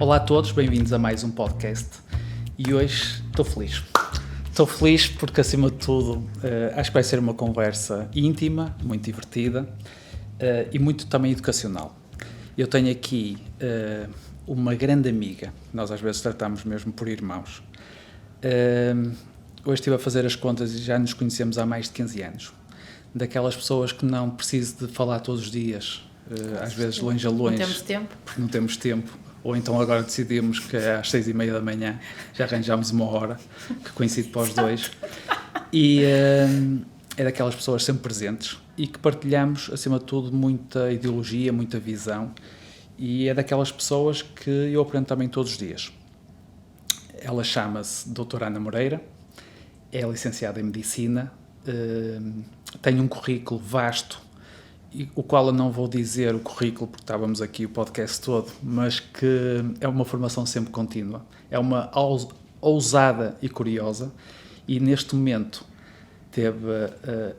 Olá a todos, bem-vindos a mais um podcast e hoje estou feliz. Estou feliz porque, acima de tudo, acho que vai ser uma conversa íntima, muito divertida e muito também educacional. Eu tenho aqui uma grande amiga, nós às vezes tratamos mesmo por irmãos. Hoje estive a fazer as contas e já nos conhecemos há mais de 15 anos. Daquelas pessoas que não preciso de falar todos os dias, às vezes longe a longe. Não temos tempo. Porque não temos tempo. Ou então agora decidimos que às 6h30 da manhã já arranjámos uma hora, que coincide para os dois. E é daquelas pessoas sempre presentes e que partilhamos, acima de tudo, muita ideologia, muita visão. E é daquelas pessoas que eu aprendo também todos os dias. Ela chama-se Doutora Ana Moreira, é licenciada em Medicina, tem um currículo vasto, o qual eu não vou dizer o currículo porque estávamos aqui o podcast todo, mas que é uma formação sempre contínua, é uma ousada e curiosa, e neste momento teve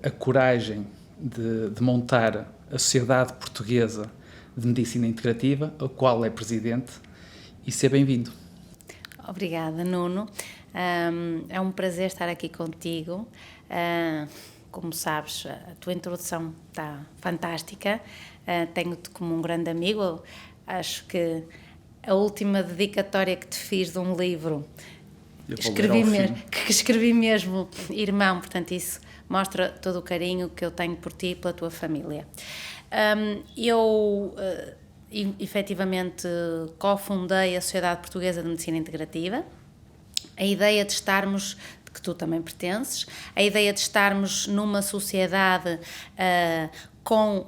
a coragem de montar a Sociedade Portuguesa de Medicina Integrativa, a qual é presidente, e seja bem-vindo. Obrigada, Nuno. É um prazer estar aqui contigo. Como sabes, a tua introdução está fantástica, tenho-te como um grande amigo. Acho que a última dedicatória que te fiz de um livro, escrevi mesmo irmão, portanto isso mostra todo o carinho que eu tenho por ti e pela tua família. Eu efetivamente cofundei a Sociedade Portuguesa de Medicina Integrativa. A ideia de estarmos, que tu também pertences, a ideia de estarmos numa sociedade com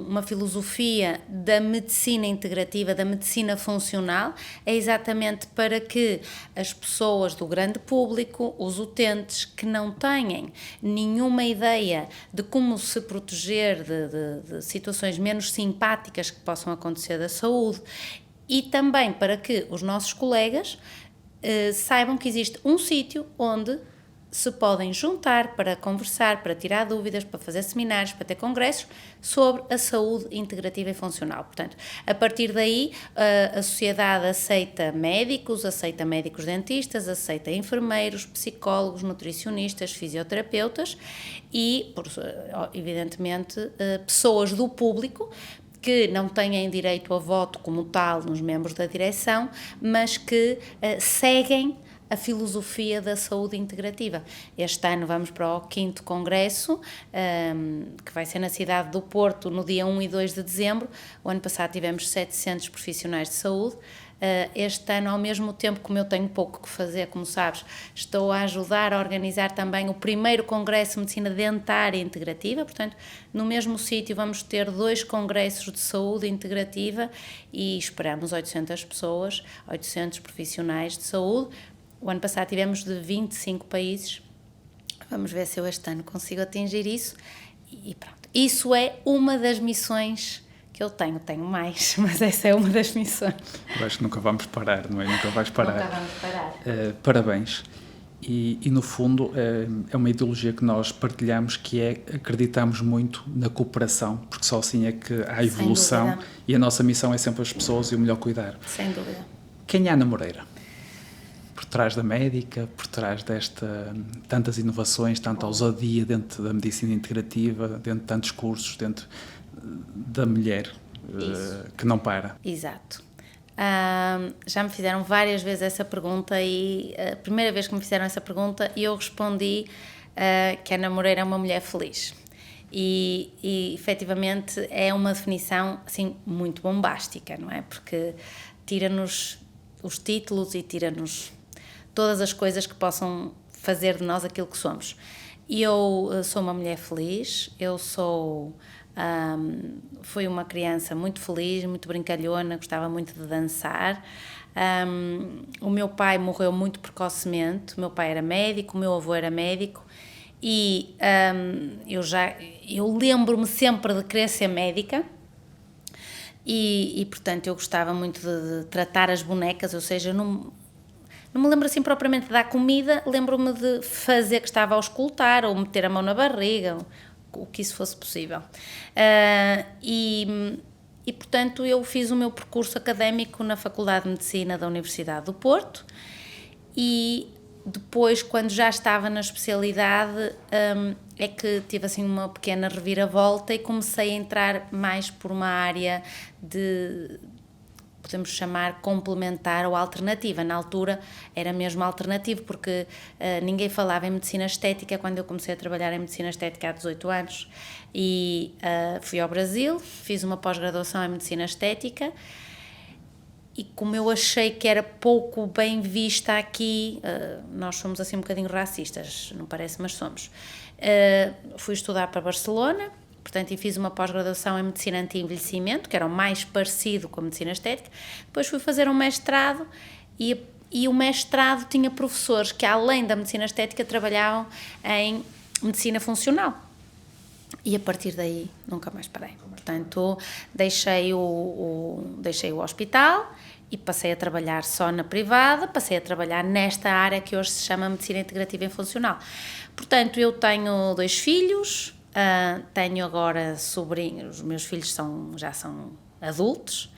uma filosofia da medicina integrativa, da medicina funcional, é exatamente para que as pessoas do grande público, os utentes que não têm nenhuma ideia de como se proteger de situações menos simpáticas que possam acontecer da saúde, e também para que os nossos colegas saibam que existe um sítio onde se podem juntar para conversar, para tirar dúvidas, para fazer seminários, para ter congressos sobre a saúde integrativa e funcional. Portanto, a partir daí, a sociedade aceita médicos dentistas, aceita enfermeiros, psicólogos, nutricionistas, fisioterapeutas e, evidentemente, pessoas do público que não têm direito a voto como tal nos membros da direção, mas que seguem a filosofia da saúde integrativa. Este ano vamos para o 5º Congresso, que vai ser na cidade do Porto, no dia 1 e 2 de dezembro. O ano passado tivemos 700 profissionais de saúde. Este ano, ao mesmo tempo, como eu tenho pouco que fazer, como sabes, estou a ajudar a organizar também o primeiro Congresso de Medicina Dentária Integrativa. Portanto, no mesmo sítio vamos ter 2 congressos de saúde integrativa e esperamos 800 pessoas, 800 profissionais de saúde. O ano passado tivemos de 25 países, vamos ver se eu este ano consigo atingir isso, e pronto. Isso é uma das missões que eu tenho mais, mas essa é uma das missões. Eu acho que nunca vamos parar, não é? Nunca vais parar. Nunca vamos parar. Parabéns. E no fundo é uma ideologia que nós partilhamos, que é acreditamos muito na cooperação, porque só assim é que há evolução e a nossa missão é sempre as pessoas e o melhor cuidar. Sem dúvida. Quem é Ana Moreira? Por trás da médica, por trás tantas inovações, tanta ousadia dentro da medicina integrativa, dentro de tantos cursos, dentro da mulher que não para. Exato. Já me fizeram várias vezes essa pergunta e a primeira vez que me fizeram essa pergunta eu respondi que a Ana Moreira é uma mulher feliz. E efetivamente é uma definição assim, muito bombástica, não é? Porque tira-nos os títulos e tira-nos todas as coisas que possam fazer de nós aquilo que somos. Eu sou uma mulher feliz, fui uma criança muito feliz, muito brincalhona, gostava muito de dançar. O meu pai morreu muito precocemente, o meu pai era médico, o meu avô era médico e eu lembro-me sempre de querer ser médica. E portanto eu gostava muito de tratar as bonecas, ou seja, não me lembro assim propriamente de dar comida, lembro-me de fazer que estava a auscultar ou meter a mão na barriga, o que isso fosse possível. E e, portanto, eu fiz o meu percurso académico na Faculdade de Medicina da Universidade do Porto e depois, quando já estava na especialidade, é que tive assim uma pequena reviravolta e comecei a entrar mais por uma área de, podemos chamar, complementar ou alternativa. Na altura era mesmo alternativo, porque ninguém falava em medicina estética quando eu comecei a trabalhar em medicina estética há 18 anos. E fui ao Brasil, fiz uma pós-graduação em medicina estética e como eu achei que era pouco bem vista aqui, nós somos assim um bocadinho racistas, não parece, mas somos. Fui estudar para Barcelona, portanto, e fiz uma pós-graduação em medicina anti-envelhecimento, que era o mais parecido com a medicina estética. Depois fui fazer um mestrado e o mestrado tinha professores que, além da medicina estética, trabalhavam em medicina funcional. E a partir daí nunca mais parei. Portanto, deixei o hospital e passei a trabalhar só na privada, passei a trabalhar nesta área que hoje se chama Medicina Integrativa e Funcional. Portanto, eu tenho 2 filhos, tenho agora sobrinhos, os meus filhos já são adultos,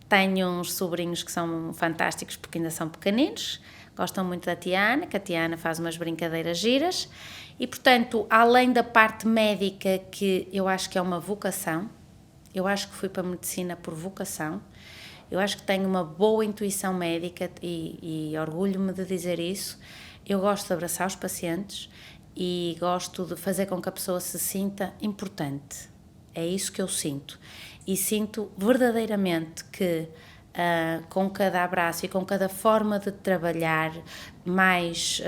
tenho uns sobrinhos que são fantásticos porque ainda são pequeninos, gostam muito da Tiana, que a Tiana faz umas brincadeiras giras e, portanto, além da parte médica, que eu acho que é uma vocação, eu acho que fui para a medicina por vocação, eu acho que tenho uma boa intuição médica e orgulho-me de dizer isso. Eu gosto de abraçar os pacientes e gosto de fazer com que a pessoa se sinta importante. É isso que eu sinto. E sinto verdadeiramente que com cada abraço e com cada forma de trabalhar mais...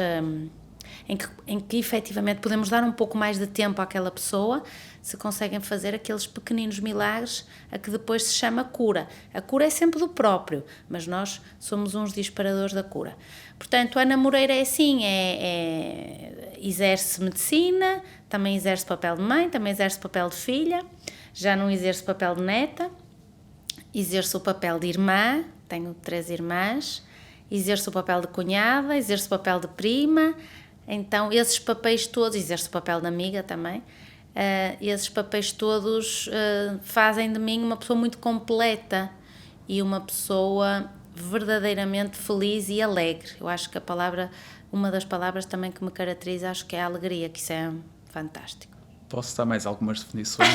em que efetivamente podemos dar um pouco mais de tempo àquela pessoa, se conseguem fazer aqueles pequeninos milagres a que depois se chama cura. A cura é sempre do próprio, mas nós somos uns disparadores da cura. Portanto, a Ana Moreira é assim, exerce medicina, também exerce papel de mãe, também exerce papel de filha, já não exerce papel de neta, exerço o papel de irmã, tenho 3 irmãs, exerço o papel de cunhada, exerço o papel de prima. Então, esses papéis todos, exerço o papel de amiga também, esses papéis todos fazem de mim uma pessoa muito completa e uma pessoa verdadeiramente feliz e alegre. Eu acho que uma das palavras também que me caracteriza, acho que é a alegria, que isso é fantástico. Posso dar mais algumas definições,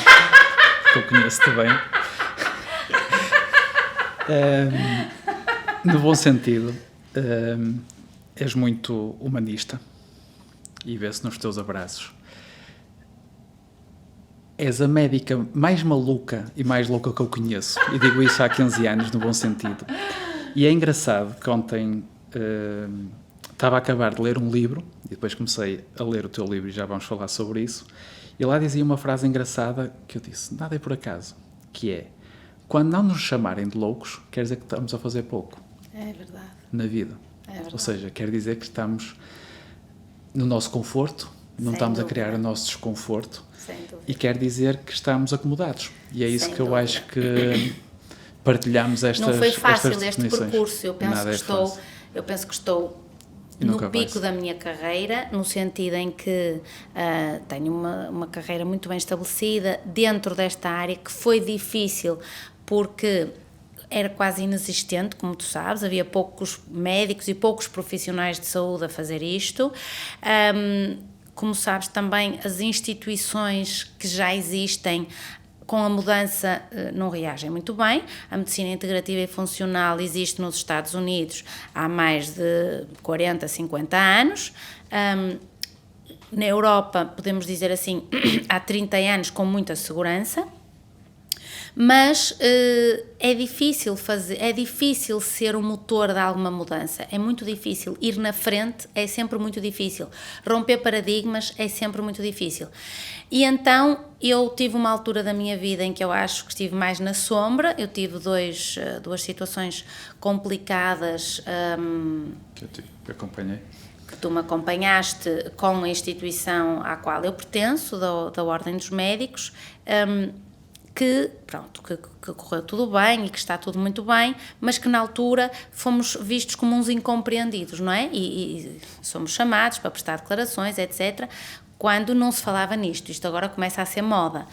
que eu conheço-te bem. No bom sentido, és muito humanista e vê-se nos teus abraços. És a médica mais maluca e mais louca que eu conheço, e digo isso há 15 anos, no bom sentido. E é engraçado que ontem estava a acabar de ler um livro, e depois comecei a ler o teu livro e já vamos falar sobre isso, e lá dizia uma frase engraçada que eu disse, nada é por acaso, que é, quando não nos chamarem de loucos, quer dizer que estamos a fazer pouco. É verdade. Na vida. É verdade. Ou seja, quer dizer que estamos no nosso conforto, não estamos a criar o nosso desconforto. Sem dúvida. E quer dizer que estamos acomodados. E é isso Sem que eu dúvida. acho que partilhamos estas Não foi fácil estas este definições. percurso. Eu penso que estou E no nunca pico vai-se. da minha carreira, no sentido em que tenho uma carreira muito bem estabelecida dentro desta área, que foi difícil porque era quase inexistente, como tu sabes, havia poucos médicos e poucos profissionais de saúde a fazer isto. Como sabes também, as instituições que já existem com a mudança não reagem muito bem. A medicina integrativa e funcional existe nos Estados Unidos há mais de 40, 50 anos. Na Europa, podemos dizer assim, há 30 anos com muita segurança. Mas é difícil ser o motor de alguma mudança, é muito difícil, ir na frente é sempre muito difícil, romper paradigmas é sempre muito difícil. E então eu tive uma altura da minha vida em que eu acho que estive mais na sombra, eu tive duas situações complicadas Que eu te acompanhei. que tu me acompanhaste com a instituição à qual eu pertenço, da Ordem dos Médicos, que correu tudo bem e que está tudo muito bem, mas que na altura fomos vistos como uns incompreendidos, não é? E somos chamados para prestar declarações, etc., quando não se falava nisto. Isto agora começa a ser moda.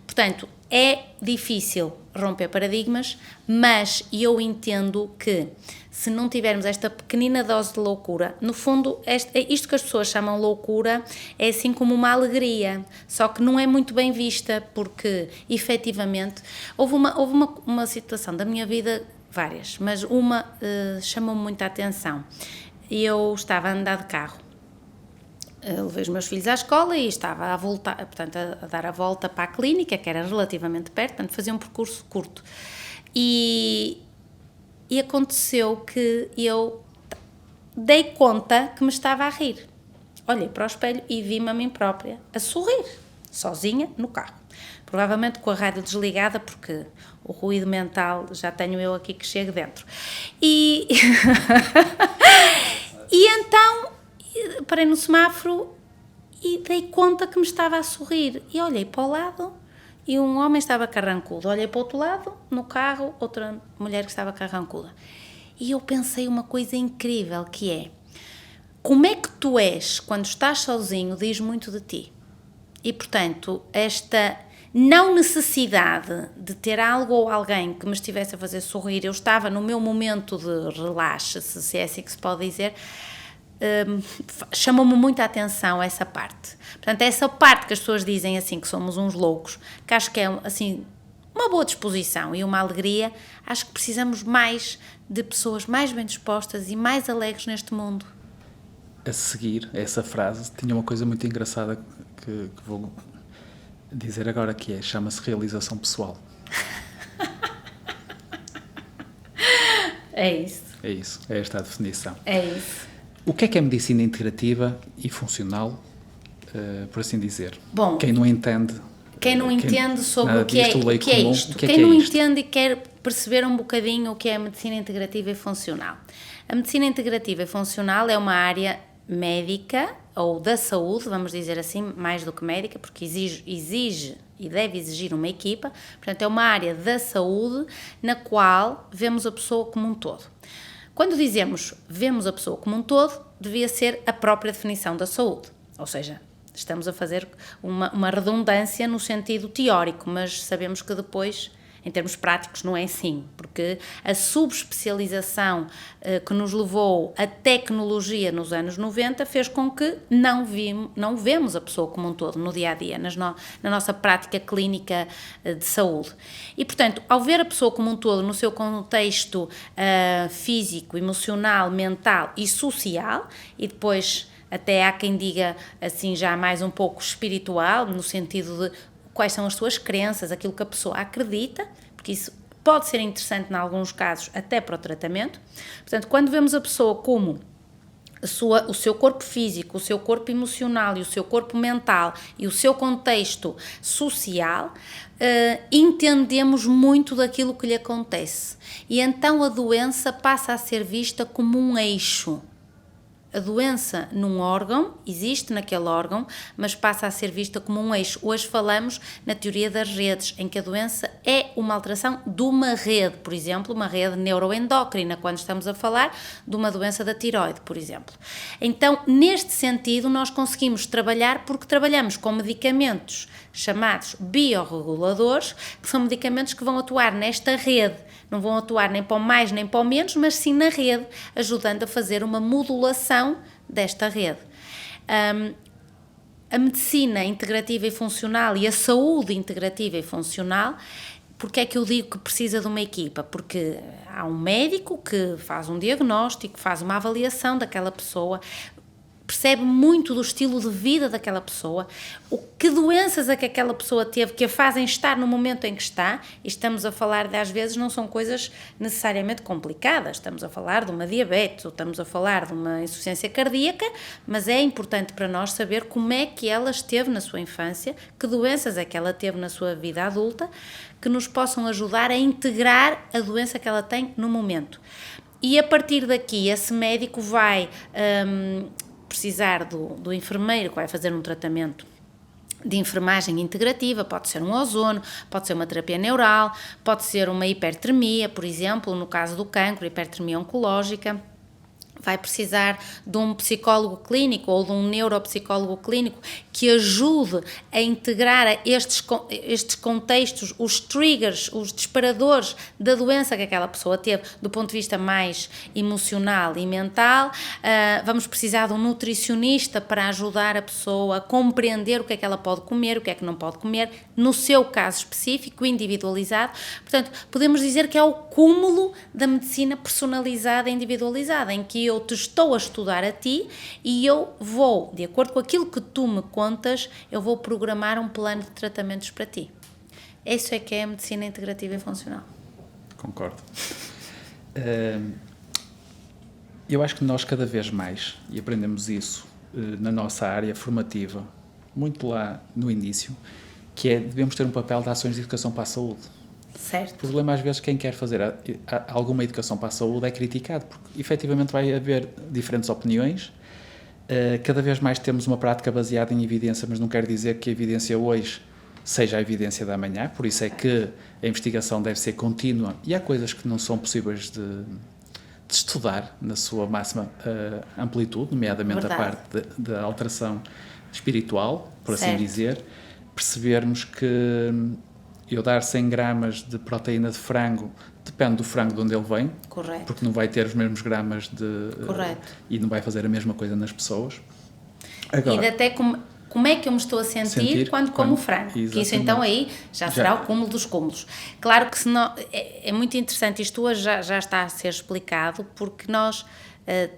Portanto, é difícil romper paradigmas, mas eu entendo que se não tivermos esta pequenina dose de loucura, no fundo, isto que as pessoas chamam loucura é assim como uma alegria, só que não é muito bem vista, porque efetivamente houve uma situação da minha vida, várias, mas uma chamou-me muita atenção. Eu estava a andar de carro, levei os meus filhos à escola e estava a voltar, portanto, a dar a volta para a clínica, que era relativamente perto, portanto, fazia um percurso curto. E aconteceu que eu dei conta que me estava a rir. Olhei para o espelho e vi-me a mim própria a sorrir, sozinha, no carro. Provavelmente com a rádio desligada, porque o ruído mental já tenho eu aqui que chego dentro. E então parei no semáforo e dei conta que me estava a sorrir. E olhei para o lado e um homem estava carrancudo. Olhei para o outro lado, no carro, outra mulher que estava carrancuda. E eu pensei uma coisa incrível, que é: como é que tu és quando estás sozinho diz muito de ti. E, portanto, esta não necessidade de ter algo ou alguém que me estivesse a fazer sorrir, eu estava no meu momento de relaxe, se é assim que se pode dizer, chamou-me muita atenção essa parte. Portanto, essa parte que as pessoas dizem assim, que somos uns loucos, que acho que é assim uma boa disposição e uma alegria. Acho que precisamos mais de pessoas mais bem dispostas e mais alegres neste mundo. A seguir a essa frase, tinha uma coisa muito engraçada que vou dizer agora, que chama-se realização pessoal. É isso. É isso, é esta a definição. É isso. O que é medicina integrativa e funcional, por assim dizer? Bom, quem não entende... Quem não entende sobre o que é isto. Quem não isto? entende e quer perceber um bocadinho o que é a medicina integrativa e funcional. A medicina integrativa e funcional é uma área médica, ou da saúde, vamos dizer assim, mais do que médica, porque exige e deve exigir uma equipa. Portanto, é uma área da saúde na qual vemos a pessoa como um todo. Quando dizemos vemos a pessoa como um todo, devia ser a própria definição da saúde. Ou seja, estamos a fazer uma redundância no sentido teórico, mas sabemos que depois, em termos práticos, não é assim, porque a subespecialização que nos levou à tecnologia nos anos 90 fez com que não vemos a pessoa como um todo no dia-a-dia, na nossa prática clínica de saúde. E, portanto, ao ver a pessoa como um todo no seu contexto físico, emocional, mental e social, e depois até há quem diga assim já mais um pouco espiritual, no sentido de quais são as suas crenças, aquilo que a pessoa acredita, porque isso pode ser interessante em alguns casos até para o tratamento. Portanto, quando vemos a pessoa como o seu corpo físico, o seu corpo emocional e o seu corpo mental e o seu contexto social, entendemos muito daquilo que lhe acontece. E então a doença passa a ser vista como um eixo. A doença num órgão, existe naquele órgão, mas passa a ser vista como um eixo. Hoje falamos na teoria das redes, em que a doença é uma alteração de uma rede, por exemplo, uma rede neuroendócrina, quando estamos a falar de uma doença da tireoide, por exemplo. Então, neste sentido, nós conseguimos trabalhar porque trabalhamos com medicamentos chamados biorreguladores, que são medicamentos que vão atuar nesta rede. Não vão atuar nem para o mais nem para o menos, mas sim na rede, ajudando a fazer uma modulação desta rede. A medicina integrativa e funcional e a saúde integrativa e funcional, porque é que eu digo que precisa de uma equipa? Porque há um médico que faz um diagnóstico, faz uma avaliação daquela pessoa, percebe muito do estilo de vida daquela pessoa, que doenças é que aquela pessoa teve que a fazem estar no momento em que está, e estamos a falar de, às vezes, não são coisas necessariamente complicadas, estamos a falar de uma diabetes, ou estamos a falar de uma insuficiência cardíaca, mas é importante para nós saber como é que ela esteve na sua infância, que doenças é que ela teve na sua vida adulta, que nos possam ajudar a integrar a doença que ela tem no momento. E a partir daqui, esse médico vai precisar do enfermeiro que vai fazer um tratamento de enfermagem integrativa, pode ser um ozono, pode ser uma terapia neural, pode ser uma hipertermia, por exemplo, no caso do cancro, hipertermia oncológica, vai precisar de um psicólogo clínico ou de um neuropsicólogo clínico que ajude a integrar estes contextos, os triggers, os disparadores da doença que aquela pessoa teve do ponto de vista mais emocional e mental. Vamos precisar de um nutricionista para ajudar a pessoa a compreender o que é que ela pode comer, o que é que não pode comer, no seu caso específico, individualizado. Portanto, podemos dizer que é o cúmulo da medicina personalizada e individualizada, em que eu te estou a estudar a ti e eu vou, de acordo com aquilo que tu me contas, eu vou programar um plano de tratamentos para ti. Isso é que é a medicina integrativa e funcional. Concordo. Eu acho que nós cada vez mais, e aprendemos isso na nossa área formativa, muito lá no início, que é, devemos ter um papel de ações de educação para a saúde. Certo. O problema, às vezes, quem quer fazer alguma educação para a saúde é criticado, porque efetivamente vai haver diferentes opiniões. Cada vez mais temos uma prática baseada em evidência, mas não quer dizer que a evidência hoje seja a evidência da amanhã, por isso é que a investigação deve ser contínua e há coisas que não são possíveis de estudar na sua máxima amplitude, nomeadamente Verdade. a parte da alteração espiritual, por Certo. assim dizer, percebermos que eu dar 100 gramas de proteína de frango, depende do frango de onde ele vem. Correto. Porque não vai ter os mesmos gramas Correto. E não vai fazer a mesma coisa nas pessoas. E Agora, de até como é que eu me estou a sentir quando como frango. Que isso exatamente. então aí já será o cúmulo dos cúmulos. Claro que senão, é muito interessante, isto hoje já está a ser explicado, porque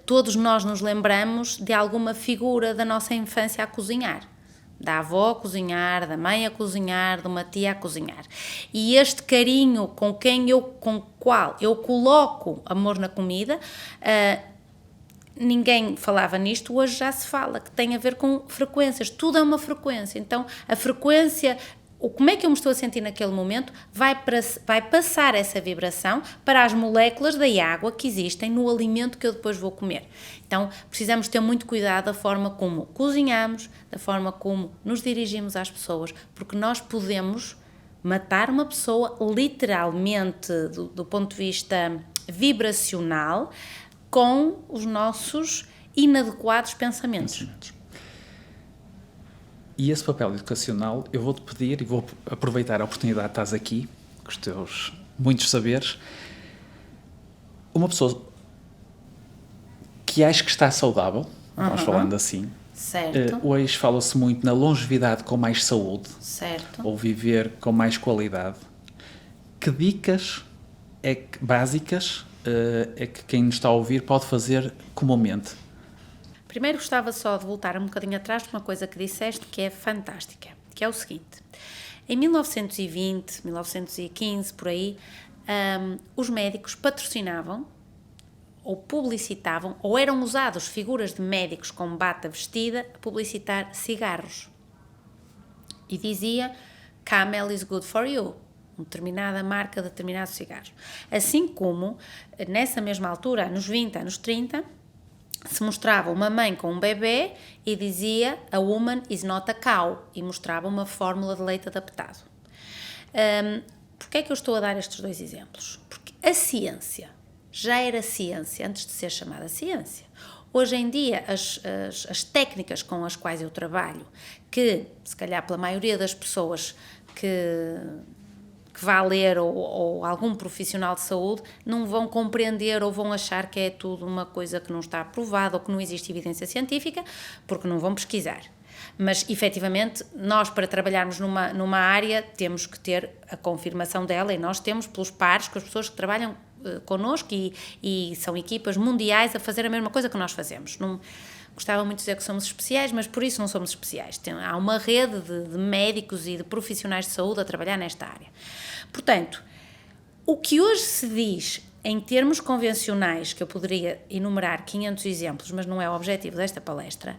todos nós nos lembramos de alguma figura da nossa infância a cozinhar. Da avó a cozinhar, da mãe a cozinhar, de uma tia a cozinhar. E este carinho com o qual eu coloco amor na comida, ninguém falava nisto, hoje já se fala, que tem a ver com frequências. Tudo é uma frequência. Então, a frequência, como é que eu me estou a sentir naquele momento, vai passar essa vibração para as moléculas da água que existem no alimento que eu depois vou comer. Então, precisamos ter muito cuidado da forma como cozinhamos, da forma como nos dirigimos às pessoas, porque nós podemos matar uma pessoa literalmente do ponto de vista vibracional com os nossos inadequados pensamentos. E esse papel educacional, eu vou-te pedir, e vou aproveitar a oportunidade de estás aqui, com os teus muitos saberes, uma pessoa que acha que está saudável, vamos falando assim. Certo. Hoje fala-se muito na longevidade com mais saúde. Certo. Ou viver com mais qualidade. Que dicas básicas é que quem nos está a ouvir pode fazer comumente? Primeiro gostava só de voltar um bocadinho atrás de uma coisa que disseste que é fantástica, que é o seguinte: em 1920, 1915, por aí, os médicos patrocinavam ou publicitavam, ou eram usados figuras de médicos com bata vestida a publicitar cigarros. E dizia, Camel is good for you, uma determinada marca de determinados cigarros. Assim como, nessa mesma altura, anos 20, anos 30, se mostrava uma mãe com um bebê e dizia a woman is not a cow, e mostrava uma fórmula de leite adaptado. Porquê é que eu estou a dar estes dois exemplos? Porque a ciência já era ciência antes de ser chamada ciência. Hoje em dia, as técnicas com as quais eu trabalho, que se calhar pela maioria das pessoas que vá ler ou algum profissional de saúde não vão compreender ou vão achar que é tudo uma coisa que não está aprovada ou que não existe evidência científica, porque não vão pesquisar. Mas, efetivamente, nós para trabalharmos numa área temos que ter a confirmação dela, e nós temos pelos pares com as pessoas que trabalham connosco e são equipas mundiais a fazer a mesma coisa que nós fazemos. Não gostava muito de dizer que somos especiais, mas por isso não somos especiais. Há uma rede de médicos e de profissionais de saúde a trabalhar nesta área. Portanto, o que hoje se diz em termos convencionais, que eu poderia enumerar 500 exemplos, mas não é o objetivo desta palestra,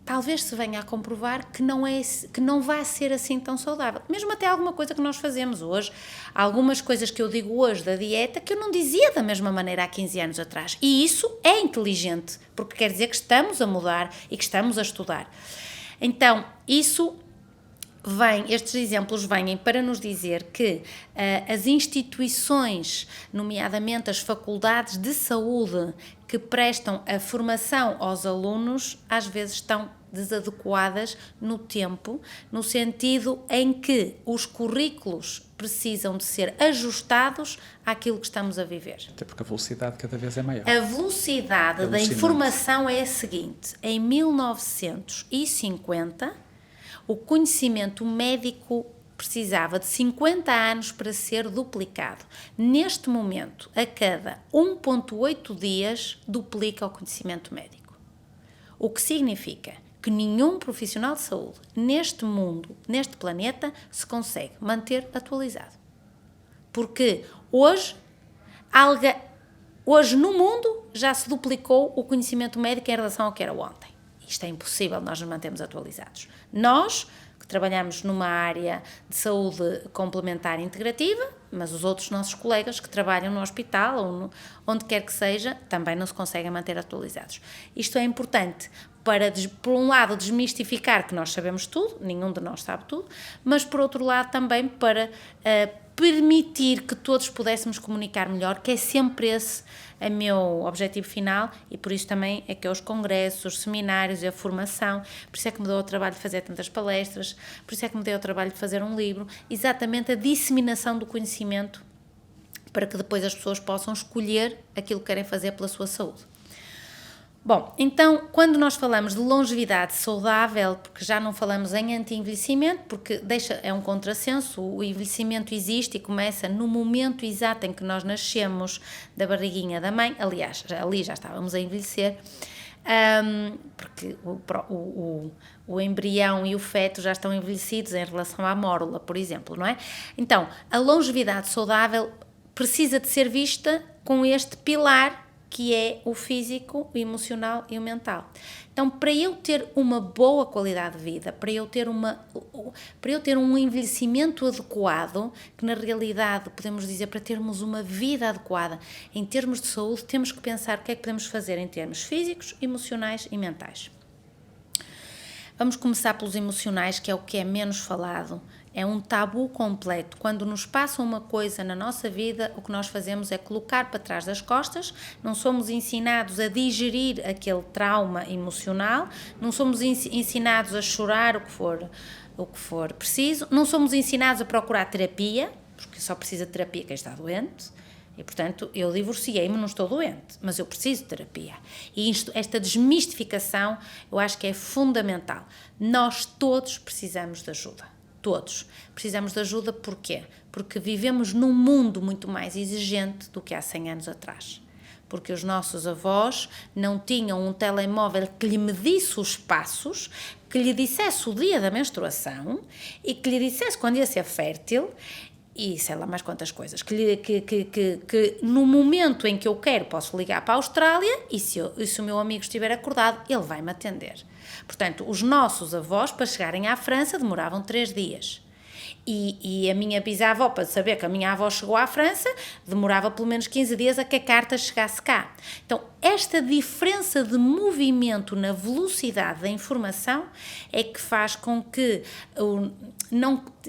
talvez se venha a comprovar que não vai ser assim tão saudável. Mesmo até alguma coisa que nós fazemos hoje, algumas coisas que eu digo hoje da dieta que eu não dizia da mesma maneira há 15 anos atrás. E isso é inteligente, porque quer dizer que estamos a mudar e que estamos a estudar. Então, isso estes exemplos vêm para nos dizer que as instituições, nomeadamente as faculdades de saúde que prestam a formação aos alunos, às vezes estão desadequadas no tempo, no sentido em que os currículos precisam de ser ajustados àquilo que estamos a viver. Até porque a velocidade cada vez é maior. A velocidade da informação é a seguinte: em 1950, o conhecimento médico precisava de 50 anos para ser duplicado. Neste momento, a cada 1,8 dias, duplica o conhecimento médico. O que significa que nenhum profissional de saúde neste mundo, neste planeta, se consegue manter atualizado. Porque hoje no mundo já se duplicou o conhecimento médico em relação ao que era ontem. Isto é impossível, nós nos mantemos atualizados. Nós, que trabalhamos numa área de saúde complementar integrativa, mas os outros nossos colegas que trabalham no hospital ou onde quer que seja, também não se conseguem manter atualizados. Isto é importante para, por um lado, desmistificar que nós sabemos tudo, nenhum de nós sabe tudo, mas por outro lado também para permitir que todos pudéssemos comunicar melhor, que é sempre esse o meu objetivo final, e por isso também é que é os congressos, os seminários e a formação, por isso é que me deu o trabalho de fazer tantas palestras, por isso é que me deu o trabalho de fazer um livro, exatamente a disseminação do conhecimento para que depois as pessoas possam escolher aquilo que querem fazer pela sua saúde. Bom, então, quando nós falamos de longevidade saudável, porque já não falamos em anti-envelhecimento, porque é um contrassenso, o envelhecimento existe e começa no momento exato em que nós nascemos da barriguinha da mãe, aliás, ali já estávamos a envelhecer, porque o embrião e o feto já estão envelhecidos em relação à mórula, por exemplo, não é? Então, a longevidade saudável precisa de ser vista com este pilar que é o físico, o emocional e o mental. Então, para eu ter uma boa qualidade de vida, para eu ter um envelhecimento adequado, que na realidade podemos dizer para termos uma vida adequada em termos de saúde, temos que pensar o que é que podemos fazer em termos físicos, emocionais e mentais. Vamos começar pelos emocionais, que é o que é menos falado. É um tabu completo. Quando nos passa uma coisa na nossa vida, o que nós fazemos é colocar para trás das costas, não somos ensinados a digerir aquele trauma emocional, não somos ensinados a chorar o que for preciso, não somos ensinados a procurar terapia, porque só precisa de terapia quem está doente. E, portanto, eu divorciei-me, não estou doente, mas eu preciso de terapia. E esta desmistificação, eu acho que é fundamental. Nós todos precisamos de ajuda. Todos. Precisamos de ajuda porquê? Porque vivemos num mundo muito mais exigente do que há 100 anos atrás. Porque os nossos avós não tinham um telemóvel que lhe medisse os passos, que lhe dissesse o dia da menstruação e que lhe dissesse quando ia ser fértil e sei lá mais quantas coisas, que no momento em que eu quero posso ligar para a Austrália e se o meu amigo estiver acordado, ele vai-me atender. Portanto, os nossos avós, para chegarem à França, demoravam 3 dias. E a minha bisavó, para saber que a minha avó chegou à França, demorava pelo menos 15 dias a que a carta chegasse cá. Então, esta diferença de movimento na velocidade da informação é que faz com que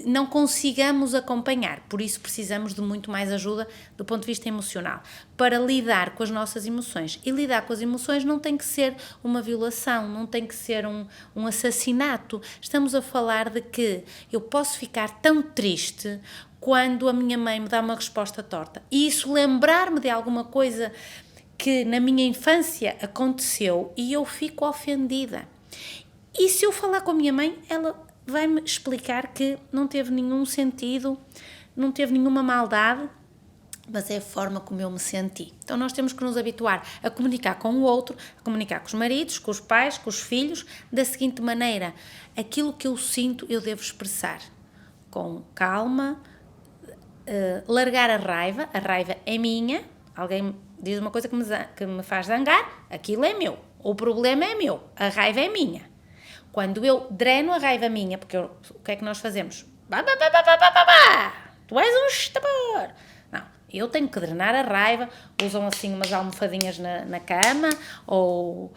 não consigamos acompanhar. Por isso precisamos de muito mais ajuda do ponto de vista emocional, para lidar com as nossas emoções. E lidar com as emoções não tem que ser uma violação, não tem que ser um assassinato. Estamos a falar de que eu posso ficar tão triste quando a minha mãe me dá uma resposta torta. E isso lembrar-me de alguma coisa que na minha infância aconteceu e eu fico ofendida. E se eu falar com a minha mãe, ela vai-me explicar que não teve nenhum sentido, não teve nenhuma maldade, mas é a forma como eu me senti. Então nós temos que nos habituar a comunicar com o outro, a comunicar com os maridos, com os pais, com os filhos, da seguinte maneira: aquilo que eu sinto eu devo expressar com calma, largar a raiva é minha, alguém diz uma coisa que me faz zangar, aquilo é meu, o problema é meu, a raiva é minha. Quando eu dreno a raiva minha, porque o que é que nós fazemos? Tu és um estupor. Não, eu tenho que drenar a raiva, usam assim umas almofadinhas na cama, ou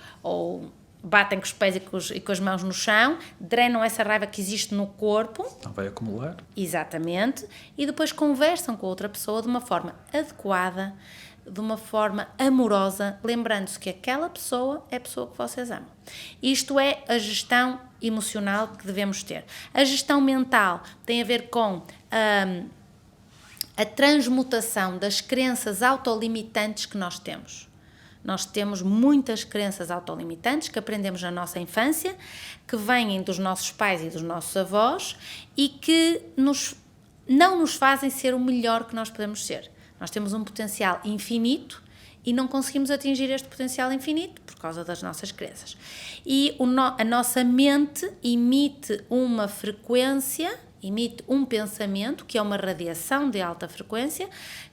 batem com os pés e com as mãos no chão, drenam essa raiva que existe no corpo. Não vai acumular. Exatamente. E depois conversam com a outra pessoa de uma forma adequada, de uma forma amorosa, lembrando-se que aquela pessoa é a pessoa que vocês amam. Isto é a gestão emocional que devemos ter. A gestão mental tem a ver com a transmutação das crenças autolimitantes que nós temos. Nós temos muitas crenças autolimitantes que aprendemos na nossa infância, que vêm dos nossos pais e dos nossos avós e que não nos fazem ser o melhor que nós podemos ser. Nós temos um potencial infinito e não conseguimos atingir este potencial infinito por causa das nossas crenças. E a nossa mente emite uma frequência, emite um pensamento, que é uma radiação de alta frequência,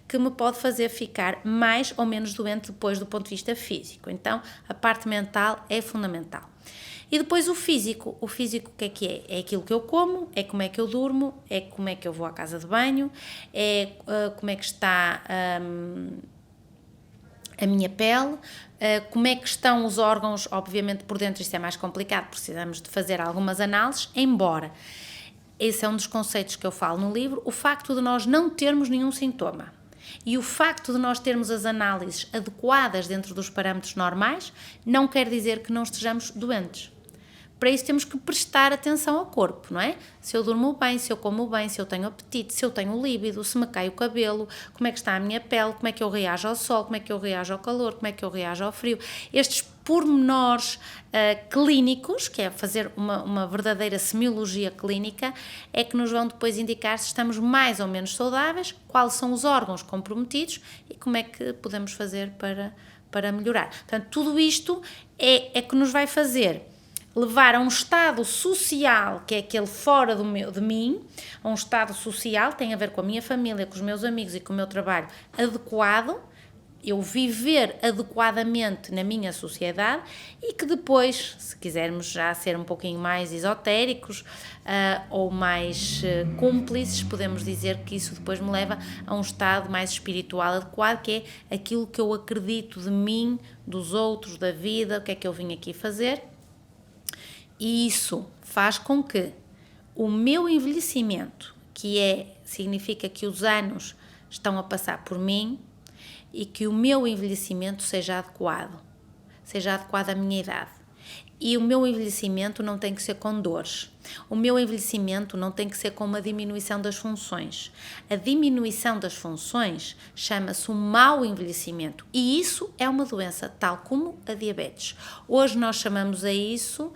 que me pode fazer ficar mais ou menos doente depois do ponto de vista físico. Então, a parte mental é fundamental. E depois o físico o que é? É aquilo que eu como, é como é que eu durmo, é como é que eu vou à casa de banho, é como é que está a minha pele, como é que estão os órgãos, obviamente por dentro isto é mais complicado, precisamos de fazer algumas análises, embora esse é um dos conceitos que eu falo no livro, o facto de nós não termos nenhum sintoma. E o facto de nós termos as análises adequadas dentro dos parâmetros normais não quer dizer que não estejamos doentes. Para isso temos que prestar atenção ao corpo, não é? Se eu durmo bem, se eu como bem, se eu tenho apetite, se eu tenho líbido, se me cai o cabelo, como é que está a minha pele, como é que eu reajo ao sol, como é que eu reajo ao calor, como é que eu reajo ao frio. Estes pormenores clínicos, que é fazer uma verdadeira semiologia clínica, é que nos vão depois indicar se estamos mais ou menos saudáveis, quais são os órgãos comprometidos e como é que podemos fazer para melhorar. Portanto, tudo isto é que nos vai fazer levar a um estado social, que é aquele fora de mim, a um estado social, tem a ver com a minha família, com os meus amigos e com o meu trabalho adequado, eu viver adequadamente na minha sociedade e que depois, se quisermos já ser um pouquinho mais esotéricos ou mais cúmplices, podemos dizer que isso depois me leva a um estado mais espiritual adequado, que é aquilo que eu acredito de mim, dos outros, da vida, o que é que eu vim aqui fazer. E isso faz com que o meu envelhecimento, significa que os anos estão a passar por mim e que o meu envelhecimento seja adequado à minha idade. E o meu envelhecimento não tem que ser com dores. O meu envelhecimento não tem que ser com uma diminuição das funções. A diminuição das funções chama-se um mau envelhecimento e isso é uma doença tal como a diabetes. Hoje nós chamamos a isso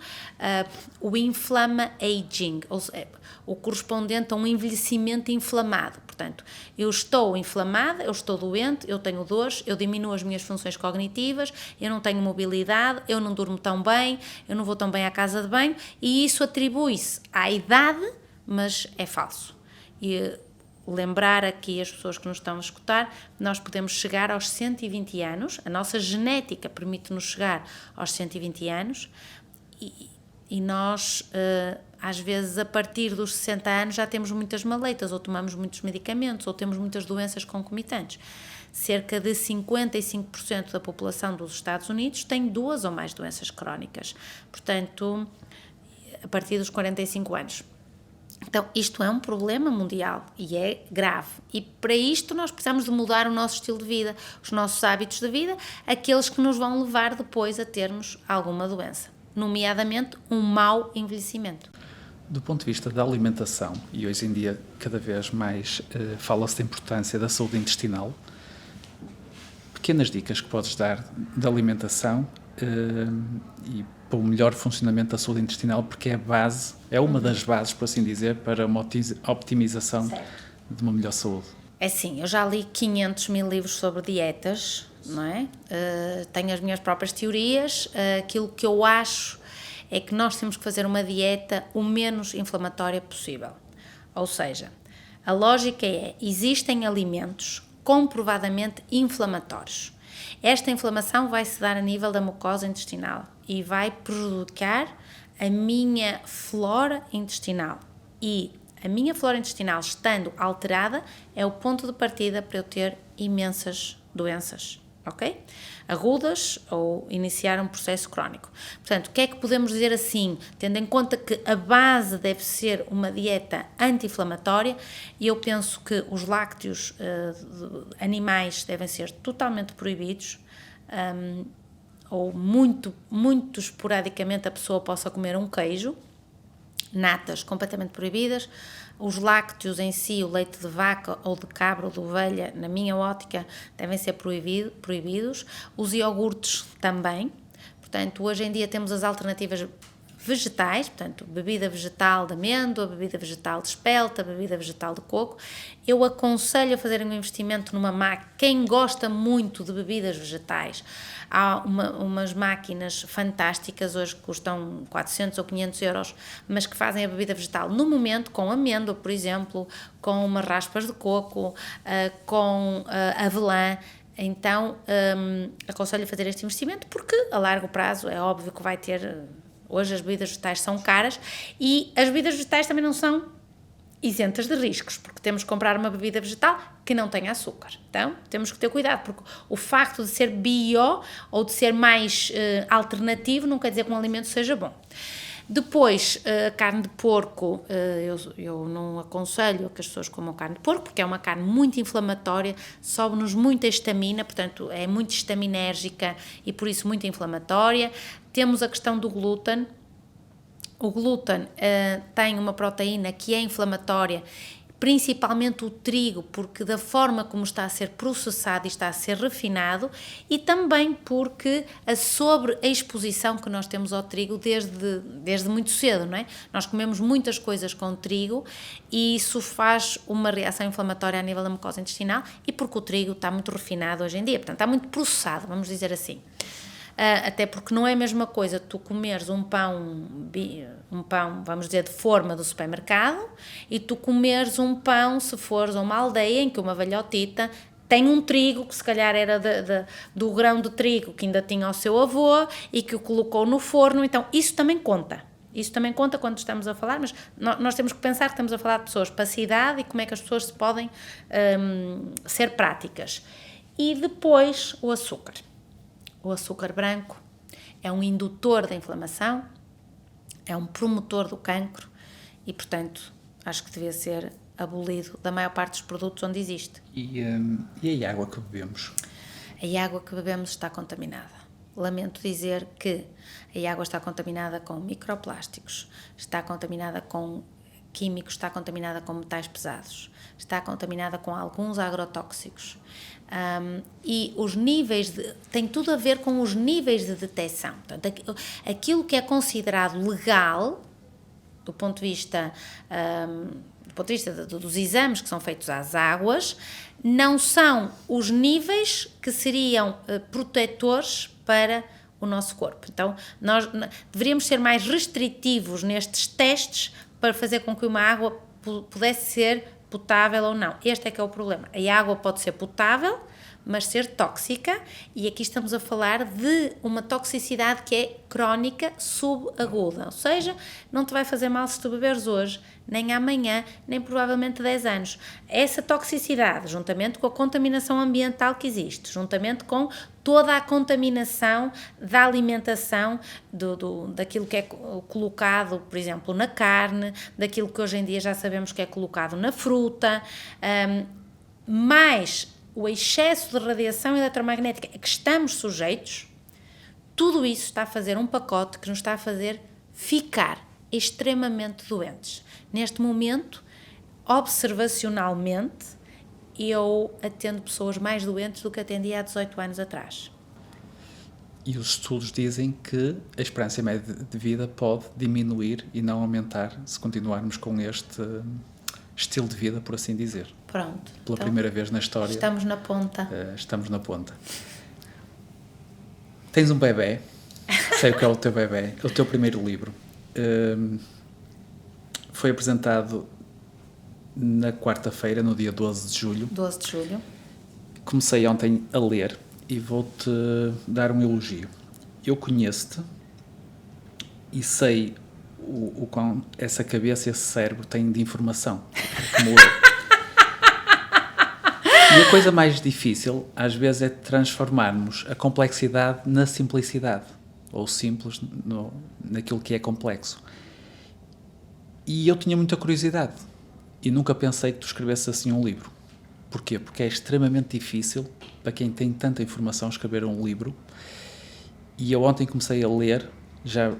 o inflama aging, ou seja, o correspondente a um envelhecimento inflamado. Portanto, eu estou inflamada, eu estou doente, eu tenho dores, eu diminuo as minhas funções cognitivas, eu não tenho mobilidade, eu não durmo tão bem, eu não vou tão bem à casa de banho e isso atribui-se à idade, mas é falso. E lembrar aqui as pessoas que nos estão a escutar, nós podemos chegar aos 120 anos, a nossa genética permite-nos chegar aos 120 anos e nós, às vezes, a partir dos 60 anos já temos muitas maleitas, ou tomamos muitos medicamentos, ou temos muitas doenças concomitantes. Cerca de 55% da população dos Estados Unidos tem 2 ou mais doenças crónicas. Portanto, a partir dos 45 anos. Então, isto é um problema mundial e é grave. E para isto nós precisamos de mudar o nosso estilo de vida, os nossos hábitos de vida, aqueles que nos vão levar depois a termos alguma doença, nomeadamente um mau envelhecimento. Do ponto de vista da alimentação, e hoje em dia cada vez mais fala-se da importância da saúde intestinal, pequenas dicas que podes dar de alimentação e para o melhor funcionamento da saúde intestinal, porque é uma das bases, por assim dizer, para uma optimização de uma melhor saúde. É sim, eu já li 500 mil livros sobre dietas, não é? Tenho as minhas próprias teorias, aquilo que eu acho é que nós temos que fazer uma dieta o menos inflamatória possível. Ou seja, a lógica existem alimentos comprovadamente inflamatórios. Esta inflamação vai se dar a nível da mucosa intestinal e vai prejudicar a minha flora intestinal. E a minha flora intestinal estando alterada é o ponto de partida para eu ter imensas doenças ok? Agudas ou iniciar um processo crónico. Portanto, o que é que podemos dizer assim, tendo em conta que a base deve ser uma dieta anti-inflamatória, e eu penso que os lácteos animais devem ser totalmente proibidos, ou muito esporadicamente a pessoa possa comer um queijo, natas completamente proibidas, os lácteos em si, o leite de vaca ou de cabra ou de ovelha, na minha ótica, devem ser proibidos, os iogurtes também. Portanto, hoje em dia temos as alternativas vegetais, portanto, bebida vegetal de amêndoa, bebida vegetal de espelta, bebida vegetal de coco. Eu aconselho a fazerem um investimento numa máquina. Quem gosta muito de bebidas vegetais, há umas máquinas fantásticas, hoje que custam 400 ou 500 euros, mas que fazem a bebida vegetal no momento, com amêndoa, por exemplo, com umas raspas de coco, com avelã. Então, aconselho a fazer este investimento, porque a largo prazo é óbvio que vai ter... Hoje as bebidas vegetais são caras e as bebidas vegetais também não são isentas de riscos, porque temos que comprar uma bebida vegetal que não tenha açúcar. Então, temos que ter cuidado, porque o facto de ser bio ou de ser mais alternativo não quer dizer que um alimento seja bom. Depois, carne de porco, eu não aconselho que as pessoas comam carne de porco, porque é uma carne muito inflamatória, sobe-nos muita histamina, portanto é muito estaminérgica e por isso muito inflamatória. Temos a questão do glúten. O glúten tem uma proteína que é inflamatória, principalmente o trigo, porque da forma como está a ser processado e está a ser refinado, e também porque a sobreexposição que nós temos ao trigo desde muito cedo, não é? Nós comemos muitas coisas com trigo e isso faz uma reação inflamatória a nível da mucosa intestinal, e porque o trigo está muito refinado hoje em dia, portanto está muito processado, vamos dizer assim. Até porque não é a mesma coisa tu comeres um pão, vamos dizer, de forma do supermercado, e tu comeres um pão, se fores a uma aldeia em que uma velhotita tem um trigo que se calhar era do grão de trigo que ainda tinha o seu avô e que o colocou no forno. Então isso também conta. Isso também conta quando estamos a falar, mas nós temos que pensar que estamos a falar de pessoas para a cidade e como é que as pessoas se podem ser práticas. E depois o açúcar. O açúcar branco é um indutor da inflamação, é um promotor do cancro e, portanto, acho que devia ser abolido da maior parte dos produtos onde existe. E a água que bebemos? A água que bebemos está contaminada. Lamento dizer que a água está contaminada com microplásticos, está contaminada com químicos, está contaminada com metais pesados, está contaminada com alguns agrotóxicos. E os níveis tem tudo a ver com os níveis de detecção. Portanto, aquilo que é considerado legal do ponto de vista dos exames que são feitos às águas, não são os níveis que seriam protetores para o nosso corpo. Então, nós deveríamos ser mais restritivos nestes testes para fazer com que uma água pudesse ser potável ou não. Este é que é o problema. A água pode ser potável, mas ser tóxica, e aqui estamos a falar de uma toxicidade que é crónica subaguda, ou seja, não te vai fazer mal se tu beberes hoje, nem amanhã, nem provavelmente 10 anos. Essa toxicidade, juntamente com a contaminação ambiental que existe, juntamente com toda a contaminação da alimentação, daquilo que é colocado, por exemplo, na carne, daquilo que hoje em dia já sabemos que é colocado na fruta, mais o excesso de radiação eletromagnética a que estamos sujeitos, tudo isso está a fazer um pacote que nos está a fazer ficar extremamente doentes. Neste momento, observacionalmente, eu atendo pessoas mais doentes do que atendia há 18 anos atrás. E os estudos dizem que a esperança média de vida pode diminuir e não aumentar se continuarmos com este estilo de vida, por assim dizer. Pronto. Pela primeira vez na história. Estamos na ponta. Estamos na ponta. Tens um bebê, sei o que é o teu bebê, é o teu primeiro livro. Foi apresentado na quarta-feira, no dia 12 de julho. 12 de julho. Comecei ontem a ler e vou-te dar um elogio. Eu conheço-te e sei o quão essa cabeça, esse cérebro tem de informação, como eu. E a coisa mais difícil, às vezes, é transformarmos a complexidade na simplicidade, ou simples naquilo que é complexo. E eu tinha muita curiosidade, e nunca pensei que tu escrevesses assim um livro. Porquê? Porque é extremamente difícil, para quem tem tanta informação, escrever um livro. E eu ontem comecei a ler, já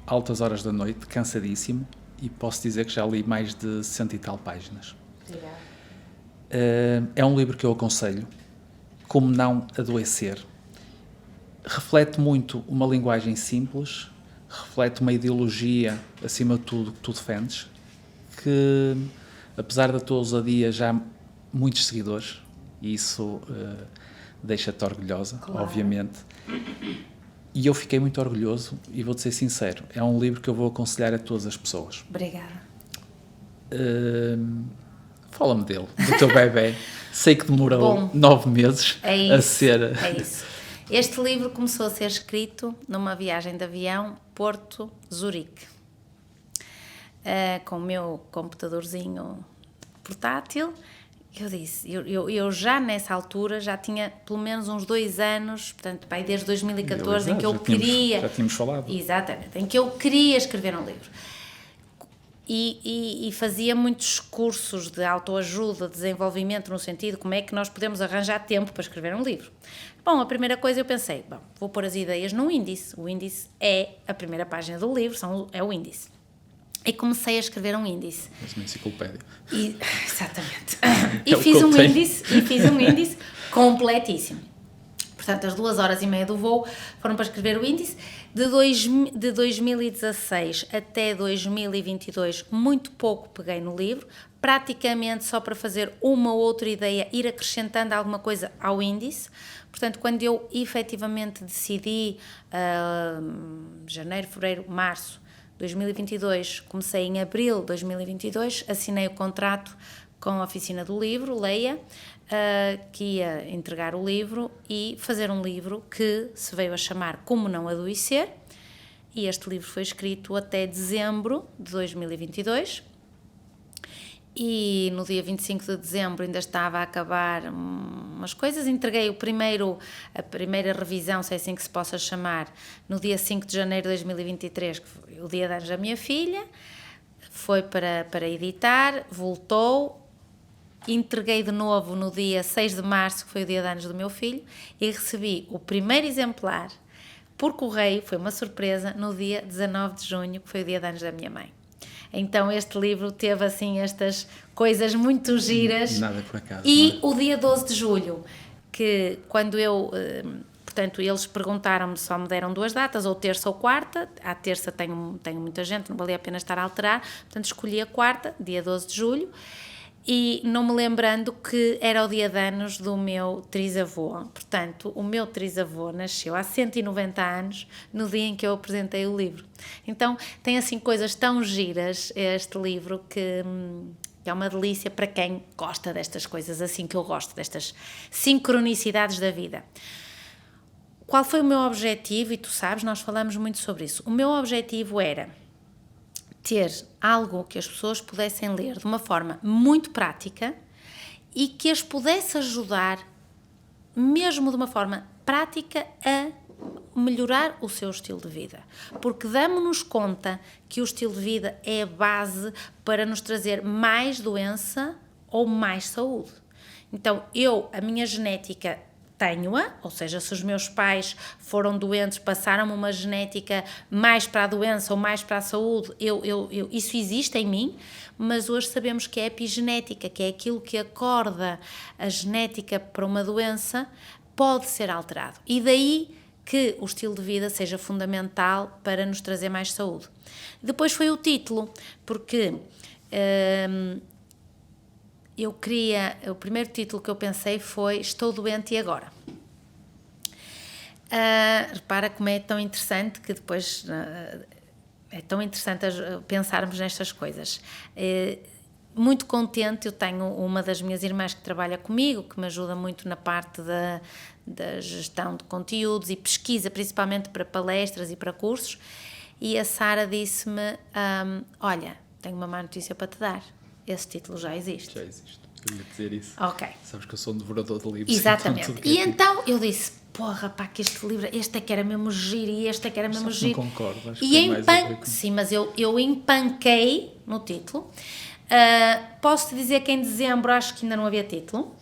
altas horas da noite, cansadíssimo, e posso dizer que já li mais de 100 e tal páginas. Obrigada. É um livro que eu aconselho. Como não adoecer. Reflete muito uma linguagem simples, reflete uma ideologia, acima de tudo, que tu defendes, que, apesar da tua ousadia, já há muitos seguidores, e isso deixa-te orgulhosa, claro. Obviamente. E eu fiquei muito orgulhoso, e vou-te ser sincero, é um livro que eu vou aconselhar a todas as pessoas. Obrigada. Fala-me dele, do teu bebê. Sei que demorou 9 meses a ser... É isso. Este livro começou a ser escrito numa viagem de avião Porto-Zurique, com o meu computadorzinho portátil. Eu disse, eu já nessa altura já tinha pelo menos uns 2 anos, portanto, desde 2014, em que eu queria... Já tínhamos falado. Exatamente, em que eu queria escrever um livro. E fazia muitos cursos de autoajuda, desenvolvimento, no sentido de como é que nós podemos arranjar tempo para escrever um livro. Bom, a primeira coisa eu pensei, vou pôr as ideias no índice. O índice é a primeira página do livro, é o índice. E comecei a escrever um índice. É uma enciclopédia. Exatamente. E fiz um índice completíssimo. Portanto, as 2 horas e meia do voo foram para escrever o índice. De 2016 até 2022, muito pouco peguei no livro, praticamente só para fazer uma ou outra ideia, ir acrescentando alguma coisa ao índice. Portanto, quando eu efetivamente decidi, janeiro, fevereiro, março de 2022, comecei em abril de 2022, assinei o contrato com a oficina do livro, Leia, que ia entregar o livro e fazer um livro que se veio a chamar Como Não Adoecer, e este livro foi escrito até dezembro de 2022, e no dia 25 de dezembro ainda estava a acabar umas coisas, entreguei a primeira revisão, se é assim que se possa chamar, no dia 5 de janeiro de 2023, que foi o dia de anos da minha filha, foi para editar, voltou, entreguei de novo no dia 6 de março, que foi o dia de anos do meu filho, e recebi o primeiro exemplar por correio, foi uma surpresa, no dia 19 de junho, que foi o dia de anos da minha mãe. Então este livro teve assim estas coisas muito giras. Nada por acaso. E o dia 12 de julho, que quando eu... Portanto, eles perguntaram-me, só me deram 2 datas, ou terça ou quarta. À terça tenho muita gente, não valia a pena estar a alterar. Portanto, escolhi a quarta, dia 12 de julho. E não me lembrando que era o dia de anos do meu trisavô. Portanto, o meu trisavô nasceu há 190 anos, no dia em que eu apresentei o livro. Então, tem assim coisas tão giras, este livro, que é uma delícia para quem gosta destas coisas assim que eu gosto, destas sincronicidades da vida. Qual foi o meu objetivo? E tu sabes, nós falamos muito sobre isso. O meu objetivo era ter algo que as pessoas pudessem ler de uma forma muito prática e que as pudesse ajudar, mesmo de uma forma prática, a melhorar o seu estilo de vida. Porque damos-nos conta que o estilo de vida é a base para nos trazer mais doença ou mais saúde. Então, a minha genética tenho-a, ou seja, se os meus pais foram doentes, passaram-me uma genética mais para a doença ou mais para a saúde, isso existe em mim, mas hoje sabemos que é epigenética, que é aquilo que acorda a genética para uma doença, pode ser alterado. E daí que o estilo de vida seja fundamental para nos trazer mais saúde. Depois foi o título, porque... o primeiro título que eu pensei foi Estou Doente e Agora? Repara como é tão interessante que depois é tão interessante pensarmos nestas coisas. Muito contente, eu tenho uma das minhas irmãs que trabalha comigo, que me ajuda muito na parte da gestão de conteúdos e pesquisa, principalmente para palestras e para cursos, e a Sara disse-me, olha, tenho uma má notícia para te dar. Esse título já existe. Eu ia dizer isso. Ok. Sabes que eu sou um devorador de livros. Exatamente. Então, E então eu disse, porra, pá, que este livro, este é que era mesmo giro e este é que era mesmo giro. Não concordo, acho que E tem mais a ver com... Sim, mas eu empanquei no título. Posso-te dizer que em dezembro acho que ainda não havia título.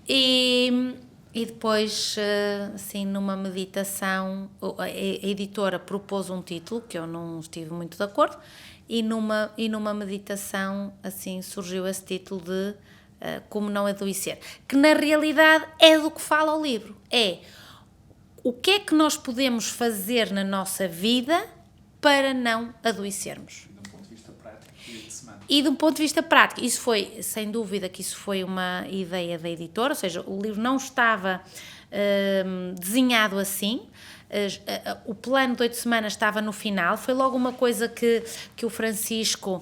E depois, assim, numa meditação, a editora propôs um título, que eu não estive muito de acordo, e numa meditação, assim, surgiu esse título de Como Não Adoecer, que na realidade é do que fala o livro. É o que é que nós podemos fazer na nossa vida para não adoecermos. E de um ponto de vista prático, isso foi, sem dúvida que isso foi uma ideia da editora, ou seja, o livro não estava desenhado assim, o plano de 8 semanas estava no final, foi logo uma coisa que o Francisco,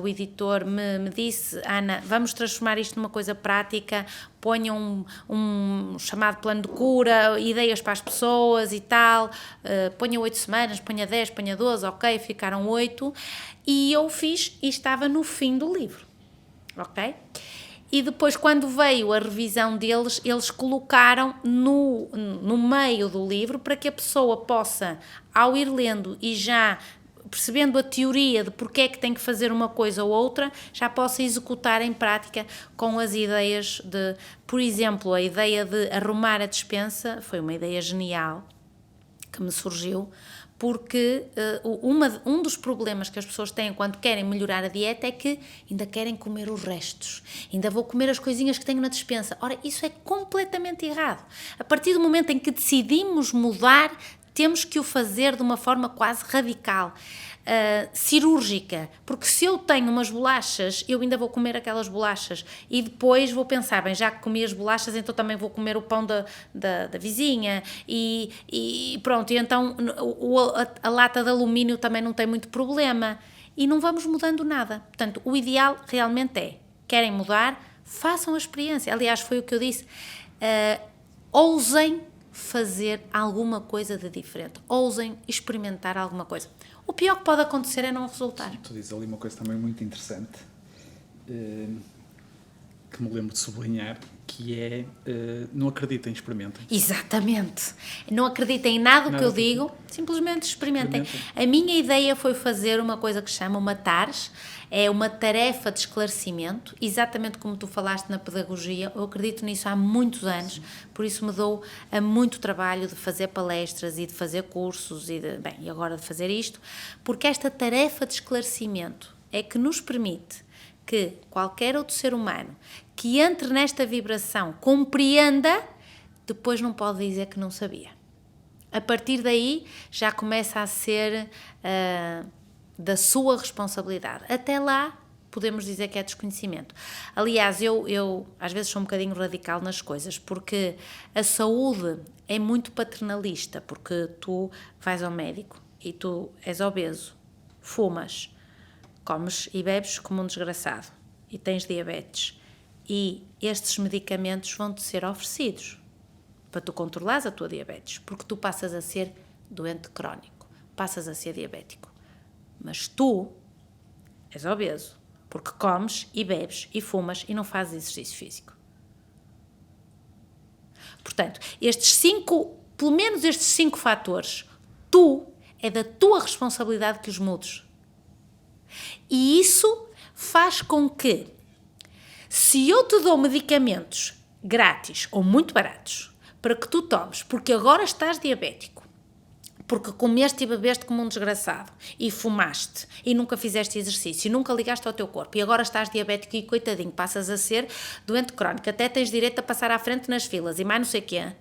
o editor, me disse, Ana, vamos transformar isto numa coisa prática, ponham um chamado plano de cura, ideias para as pessoas e tal, ponha 8 semanas, ponha 10, ponha 12, ok, ficaram 8, e eu fiz e estava no fim do livro, ok? E depois, quando veio a revisão deles, eles colocaram no meio do livro para que a pessoa possa, ao ir lendo e já percebendo a teoria de porque é que tem que fazer uma coisa ou outra, já possa executar em prática com as ideias de... Por exemplo, a ideia de arrumar a despensa foi uma ideia genial que me surgiu, porque um dos problemas que as pessoas têm quando querem melhorar a dieta é que ainda querem comer os restos, ainda vou comer as coisinhas que tenho na despensa. Ora, isso é completamente errado. A partir do momento em que decidimos mudar, temos que o fazer de uma forma quase radical, cirúrgica, porque se eu tenho umas bolachas, eu ainda vou comer aquelas bolachas e depois vou pensar, bem, já que comi as bolachas, então também vou comer o pão da vizinha e pronto, e então a lata de alumínio também não tem muito problema e não vamos mudando nada. Portanto, o ideal realmente é, querem mudar, façam a experiência. Aliás, foi o que eu disse, ousem fazer alguma coisa de diferente, ousem experimentar alguma coisa. O pior que pode acontecer é não resultar. Tu dizes ali uma coisa também muito interessante, que me lembro de sublinhar, que é não acreditem, experimentem. Exatamente. Não acreditem em nada do que eu digo, simplesmente experimentem. A minha ideia foi fazer uma coisa que se chama uma TARES, é uma tarefa de esclarecimento, exatamente como tu falaste na pedagogia. Eu acredito nisso há muitos anos, por isso me dou a muito trabalho de fazer palestras e de fazer cursos e agora de fazer isto, porque esta tarefa de esclarecimento é que nos permite que qualquer outro ser humano que entre nesta vibração compreenda, depois não pode dizer que não sabia. A partir daí já começa a ser da sua responsabilidade. Até lá podemos dizer que é desconhecimento. Aliás, eu às vezes sou um bocadinho radical nas coisas, porque a saúde é muito paternalista, porque tu vais ao médico e tu és obeso, fumas, comes e bebes como um desgraçado e tens diabetes e estes medicamentos vão-te ser oferecidos para tu controlares a tua diabetes, porque tu passas a ser doente crónico, passas a ser diabético. Mas tu és obeso, porque comes e bebes e fumas e não fazes exercício físico. Portanto, pelo menos estes 5 fatores, é da tua responsabilidade que os mudes. E isso faz com que, se eu te dou medicamentos grátis ou muito baratos para que tu tomes, porque agora estás diabético, porque comeste e bebeste como um desgraçado e fumaste e nunca fizeste exercício e nunca ligaste ao teu corpo e agora estás diabético e coitadinho, passas a ser doente crónico, até tens direito a passar à frente nas filas e mais não sei o quê.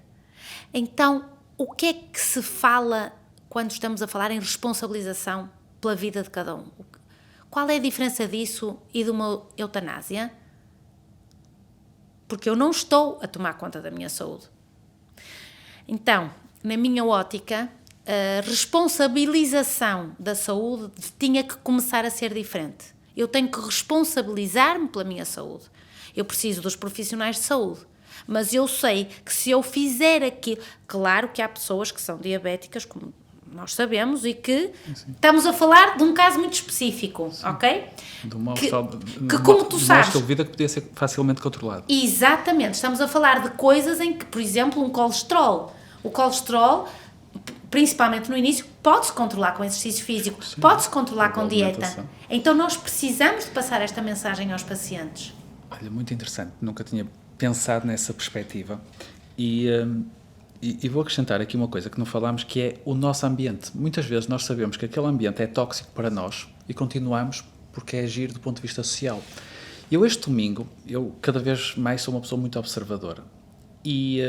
Então, o que é que se fala quando estamos a falar em responsabilização pela vida de cada um? Qual é a diferença disso e de uma eutanásia? Porque eu não estou a tomar conta da minha saúde. Então, na minha ótica, a responsabilização da saúde tinha que começar a ser diferente. Eu tenho que responsabilizar-me pela minha saúde. Eu preciso dos profissionais de saúde. Mas eu sei que se eu fizer aquilo... Claro que há pessoas que são diabéticas, como nós sabemos e que estamos a falar de um caso muito específico, ok? De um mau Que, estilo, como tu sabes... estilo de vida que podia ser facilmente controlado. Exatamente, estamos a falar de coisas em que, por exemplo, o colesterol, principalmente no início, pode-se controlar com exercício físico, pode-se controlar com dieta. Então nós precisamos de passar esta mensagem aos pacientes. Olha, muito interessante, nunca tinha pensado nessa perspectiva e vou acrescentar aqui uma coisa que não falámos, que é o nosso ambiente. Muitas vezes nós sabemos que aquele ambiente é tóxico para nós e continuamos porque é agir do ponto de vista social. Este domingo, eu cada vez mais sou uma pessoa muito observadora e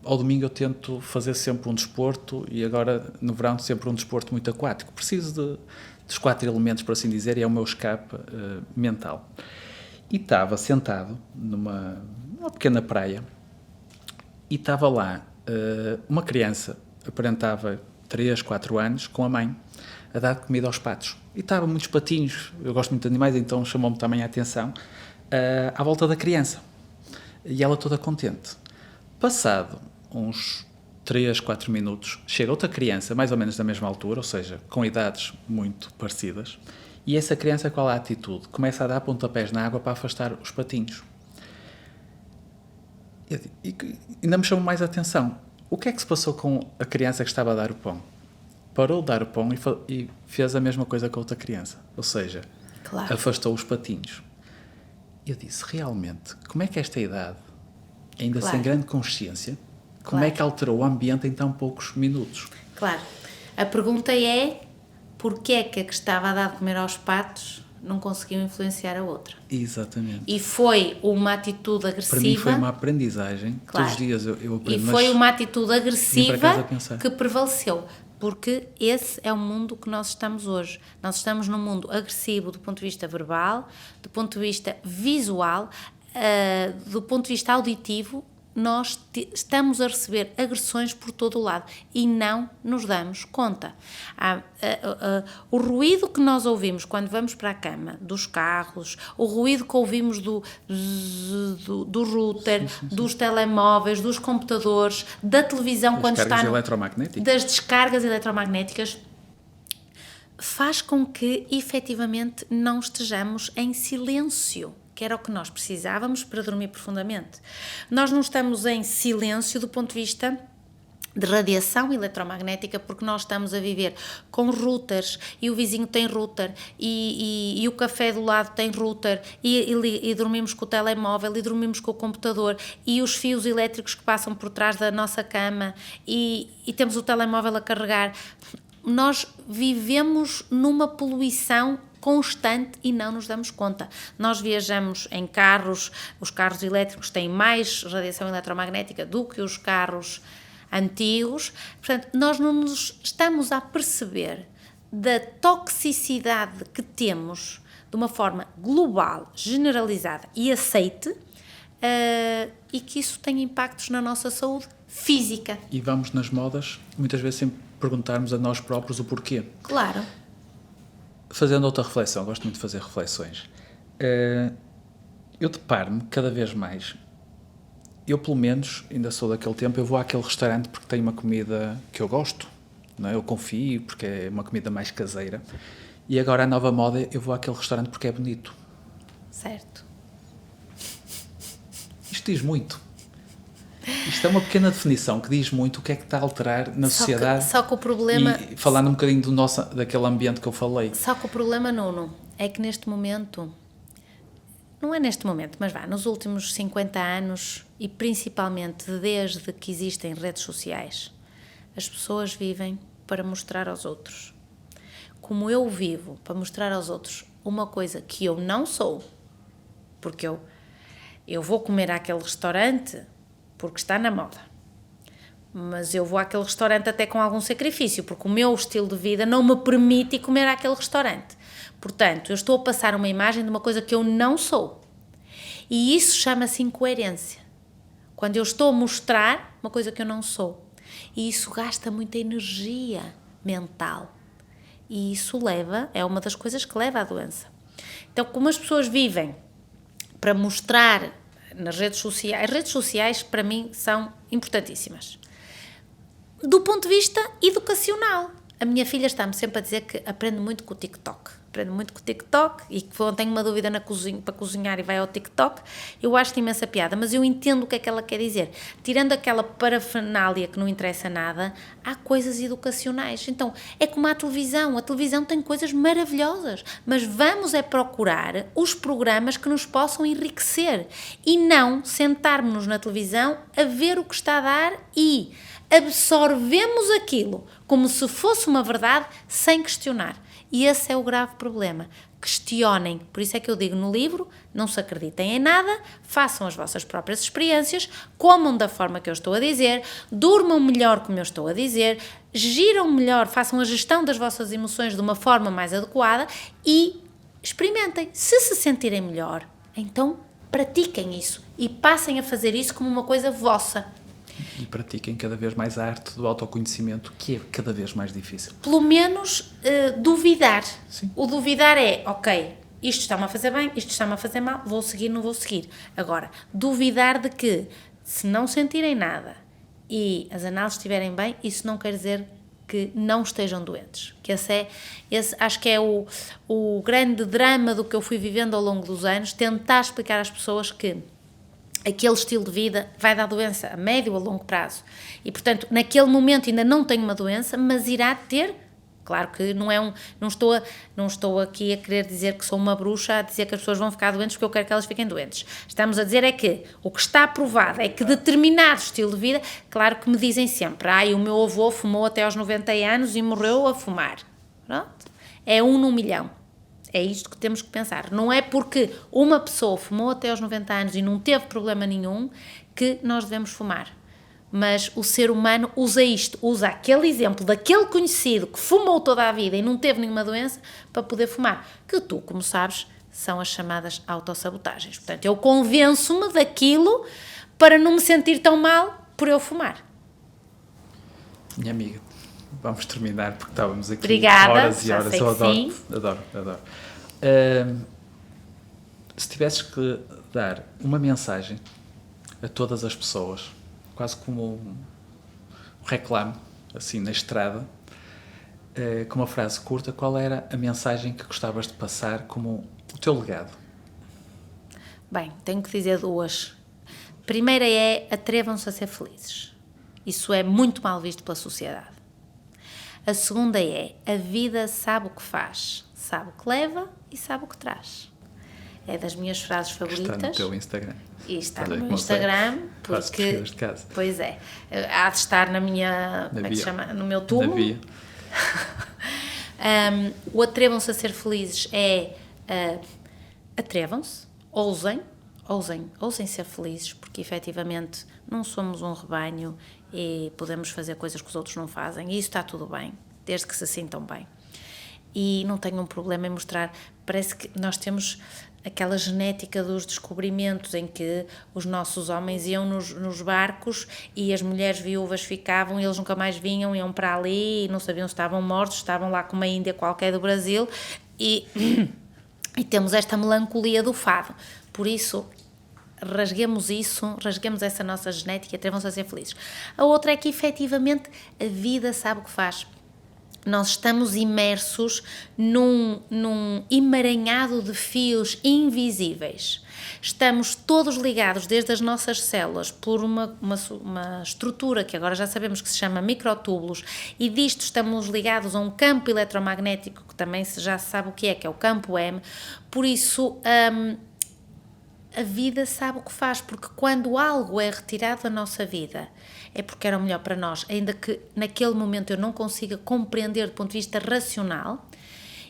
ao domingo eu tento fazer sempre um desporto e agora no verão sempre um desporto muito aquático. Preciso dos 4 elementos, por assim dizer, e é o meu escape mental. E estava sentado numa pequena praia e estava lá uma criança, aparentava 3, 4 anos, com a mãe, a dar comida aos patos. E estavam muitos patinhos, eu gosto muito de animais, então chamou-me também a atenção, à volta da criança. E ela toda contente. Passado uns 3, 4 minutos, chega outra criança, mais ou menos da mesma altura, ou seja, com idades muito parecidas, e essa criança, qual é a atitude? Começa a dar pontapés na água para afastar os patinhos. E ainda me chamou mais a atenção. O que é que se passou com a criança que estava a dar o pão? Parou de dar o pão e fez a mesma coisa com a outra criança. Ou seja, afastou os patinhos. Eu disse, realmente, como é que esta idade, ainda sem grande consciência, como é que alterou o ambiente em tão poucos minutos? Claro. A pergunta é, porquê é que a que estava a dar de comer aos patos não conseguiu influenciar a outra? Exatamente. E foi uma atitude agressiva. Para mim foi uma aprendizagem. Todos os dias eu aprendo. E foi uma atitude agressiva que prevaleceu. Porque esse é o mundo que nós estamos hoje. Nós estamos num mundo agressivo do ponto de vista verbal, do ponto de vista visual, do ponto de vista auditivo. Nós estamos a receber agressões por todo o lado e não nos damos conta. O ruído que nós ouvimos quando vamos para a cama, dos carros, o ruído que ouvimos do router, dos telemóveis, dos computadores, da televisão, quando está das descargas eletromagnéticas, faz com que efetivamente não estejamos em silêncio, que era o que nós precisávamos para dormir profundamente. Nós não estamos em silêncio do ponto de vista de radiação eletromagnética, porque nós estamos a viver com routers e o vizinho tem router e o café do lado tem router e dormimos com o telemóvel e dormimos com o computador e os fios elétricos que passam por trás da nossa cama e temos o telemóvel a carregar. Nós vivemos numa poluição constante e não nos damos conta. Nós viajamos em carros, os carros elétricos têm mais radiação eletromagnética do que os carros antigos, portanto, nós não nos estamos a perceber da toxicidade que temos de uma forma global, generalizada e aceite, e que isso tem impactos na nossa saúde física. E vamos nas modas, muitas vezes sempre perguntarmos a nós próprios o porquê. Claro. Fazendo outra reflexão, gosto muito de fazer reflexões. Eu deparo-me cada vez mais, eu pelo menos, ainda sou daquele tempo, eu vou àquele restaurante porque tem uma comida que eu gosto, não é? Eu confio porque é uma comida mais caseira, e agora a nova moda, eu vou àquele restaurante porque é bonito. Certo. Isto diz muito. Isto é uma pequena definição que diz muito o que é que está a alterar na sociedade. Só que o problema... E falando um bocadinho daquele ambiente que eu falei. Só que o problema, Nuno, é que neste momento, não é neste momento, mas nos últimos 50 anos e principalmente desde que existem redes sociais, as pessoas vivem para mostrar aos outros. Como eu vivo para mostrar aos outros uma coisa que eu não sou, porque eu vou comer àquele restaurante porque está na moda, mas eu vou àquele restaurante até com algum sacrifício, porque o meu estilo de vida não me permite comer àquele restaurante. Portanto, eu estou a passar uma imagem de uma coisa que eu não sou. E isso chama-se incoerência. Quando eu estou a mostrar uma coisa que eu não sou. E isso gasta muita energia mental. E isso é uma das coisas que leva à doença. Então, como as pessoas vivem para mostrar nas redes sociais, as redes sociais para mim são importantíssimas. Do ponto de vista educacional, A minha filha está-me sempre a dizer que aprende muito com o TikTok. Aprende muito com o TikTok e que quando tem uma dúvida na cozinha, para cozinhar e vai ao TikTok. Eu acho imensa piada, mas eu entendo o que é que ela quer dizer. Tirando aquela parafernália que não interessa nada, há coisas educacionais. Então, é como a televisão tem coisas maravilhosas, mas vamos é procurar os programas que nos possam enriquecer e não sentarmos-nos na televisão a ver o que está a dar e absorvemos aquilo como se fosse uma verdade sem questionar. E esse é o grave problema. Questionem. Por isso é que eu digo no livro, não se acreditem em nada, façam as vossas próprias experiências, comam da forma que eu estou a dizer, durmam melhor como eu estou a dizer, giram melhor, façam a gestão das vossas emoções de uma forma mais adequada e experimentem. Se se sentirem melhor, então pratiquem isso e passem a fazer isso como uma coisa vossa. E pratiquem cada vez mais a arte do autoconhecimento, que é cada vez mais difícil. Pelo menos duvidar. Sim. O duvidar é, ok, isto está-me a fazer bem, isto está-me a fazer mal, vou seguir, não vou seguir. Agora, duvidar de que, se não sentirem nada e as análises estiverem bem, isso não quer dizer que não estejam doentes. Que esse acho que é o grande drama do que eu fui vivendo ao longo dos anos, tentar explicar às pessoas que aquele estilo de vida vai dar doença a médio ou a longo prazo. E, portanto, naquele momento ainda não tenho uma doença, mas irá ter. Claro que não estou aqui a querer dizer que sou uma bruxa a dizer que as pessoas vão ficar doentes porque eu quero que elas fiquem doentes. Estamos a dizer é que o que está provado é que determinado estilo de vida, claro que me dizem sempre, o meu avô fumou até aos 90 anos e morreu a fumar. Pronto. É 1 num milhão. É isto que temos que pensar. Não é porque uma pessoa fumou até aos 90 anos e não teve problema nenhum que nós devemos fumar. Mas o ser humano usa aquele exemplo daquele conhecido que fumou toda a vida e não teve nenhuma doença para poder fumar. Que tu, como sabes, são as chamadas autossabotagens. Portanto, eu convenço-me daquilo para não me sentir tão mal por eu fumar. Minha amiga, vamos terminar porque estávamos aqui Obrigada, horas e já horas. sei Eu que sim. adoro. Se tivesses que dar uma mensagem a todas as pessoas, quase como um reclame, assim, na estrada, com uma frase curta, qual era a mensagem que gostavas de passar como o teu legado? Bem, tenho que dizer 2. A primeira é, atrevam-se a ser felizes. Isso é muito mal visto pela sociedade. A segunda é, a vida sabe o que faz, sabe o que leva e sabe o que traz. É das minhas frases favoritas. Está no teu Instagram. E está no meu Instagram, porque... de casa. Pois é. Há de estar na minha... Como é que se chama? No meu túmulo. Na bio. O atrevam-se a ser felizes é... atrevam-se, ousem ser felizes, porque efetivamente não somos um rebanho e podemos fazer coisas que os outros não fazem, e isso está tudo bem, desde que se sintam bem. E não tenho um problema em mostrar, parece que nós temos aquela genética dos descobrimentos em que os nossos homens iam nos barcos e as mulheres viúvas ficavam e eles nunca mais vinham, iam para ali e não sabiam se estavam mortos, estavam lá com uma índia qualquer do Brasil e temos esta melancolia do fado. Por isso, rasguemos essa nossa genética e atrevam-se a ser felizes. A outra é que efetivamente a vida sabe o que faz. Nós estamos imersos num emaranhado de fios invisíveis. Estamos todos ligados, desde as nossas células, por uma estrutura que agora já sabemos que se chama microtúbulos, e disto estamos ligados a um campo eletromagnético, que também já se sabe o que é o campo M. Por isso, a vida sabe o que faz, porque quando algo é retirado da nossa vida, é porque era o melhor para nós, ainda que naquele momento eu não consiga compreender do ponto de vista racional,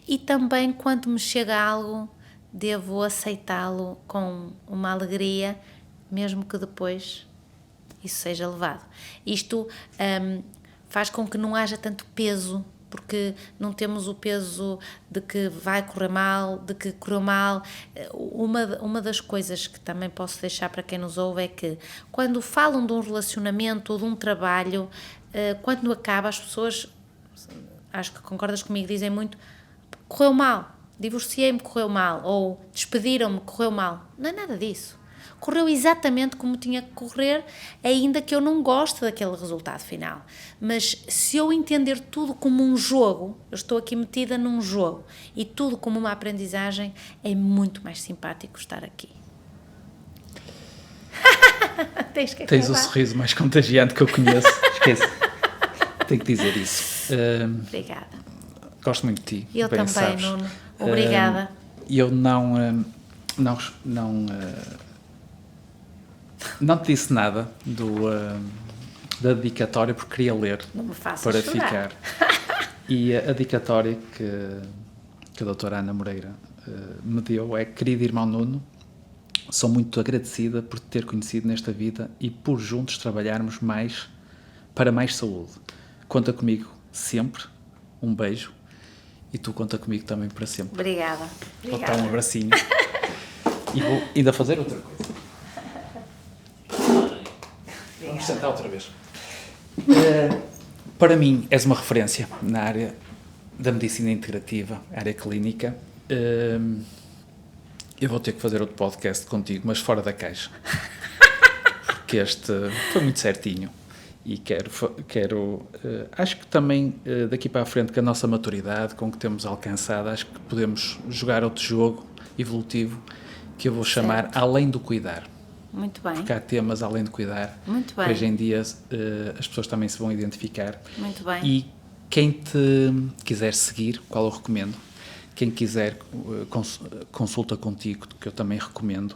e também quando me chega algo, devo aceitá-lo com uma alegria, mesmo que depois isso seja levado. Isto faz com que não haja tanto peso, porque não temos o peso de que vai correr mal, de que correu mal. Uma das coisas que também posso deixar para quem nos ouve é que quando falam de um relacionamento ou de um trabalho, quando acaba, as pessoas, acho que concordas comigo, dizem muito, correu mal, divorciei-me, correu mal, ou despediram-me, correu mal. Não é nada disso. correu exatamente como tinha que correr, ainda que eu não goste daquele resultado final. Mas se eu entender tudo como um jogo, eu estou aqui metida num jogo, e tudo como uma aprendizagem, é muito mais simpático estar aqui. Tens o sorriso mais contagiante que eu conheço. Esquece. Tenho que dizer isso. Obrigada. Gosto muito de ti. Eu bem também, sabes. Nuno. Obrigada. Eu não te disse nada da dedicatória porque queria ler Não me faças para chorar. ficar. E a dedicatória que a doutora Ana Moreira me deu é: querido irmão Nuno, sou muito agradecida por te ter conhecido nesta vida e por juntos trabalharmos para mais saúde. Conta comigo sempre. Um beijo. E tu conta comigo também para sempre. Obrigada. Vou dar um abracinho. E vou ainda fazer outra coisa. Vamos sentar outra vez. Para mim, és uma referência na área da medicina integrativa, área clínica. Eu vou ter que fazer outro podcast contigo, mas fora da caixa. Porque este foi muito certinho. E acho que também daqui para a frente, com a nossa maturidade, com o que temos alcançado, acho que podemos jogar outro jogo evolutivo que eu vou chamar Além do Cuidar. Muito bem. Porque há temas além de cuidar. Muito bem. Que hoje em dia as pessoas também se vão identificar. Muito bem. E quem te quiser seguir, qual eu recomendo, quem quiser consulta contigo, que eu também recomendo.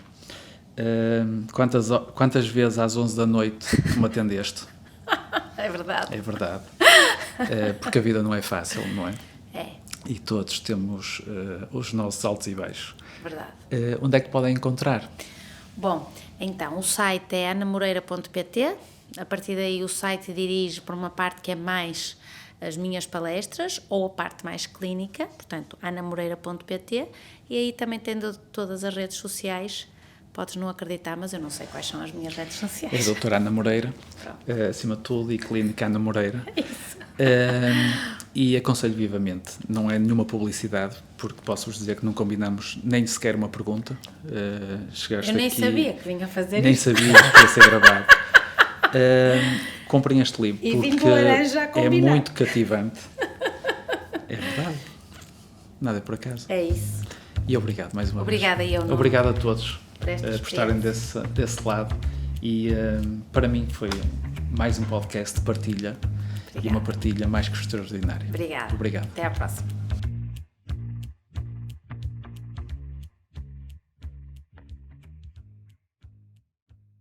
Quantas vezes às 11 da noite tu me atendeste? É verdade. É verdade. Porque a vida não é fácil, não é? É. E todos temos os nossos altos e baixos. Verdade. Onde é que te podem encontrar? Bom, então o site é anamoreira.pt. A partir daí o site dirige para uma parte que é mais as minhas palestras ou a parte mais clínica, portanto anamoreira.pt, e aí também tendo todas as redes sociais. Podes não acreditar, mas eu não sei quais são as minhas redes sociais. É a doutora Ana Moreira, acima de tudo, e clínica Ana Moreira. Isso. E aconselho vivamente, não é nenhuma publicidade, porque posso-vos dizer que não combinamos nem sequer uma pergunta. Eu nem sabia que vinha fazer nem isto. sabia que ia ser gravado. Comprem este livro, E porque vim com laranja a é combinar. muito cativante. É verdade. Nada é por acaso. É isso. E obrigado mais uma Obrigada, vez. eu não. Obrigado a todos Por por estarem desse lado. E para mim foi mais um podcast de partilha. Obrigada. E uma partilha mais que extraordinária. Obrigada. Obrigado. Até à próxima.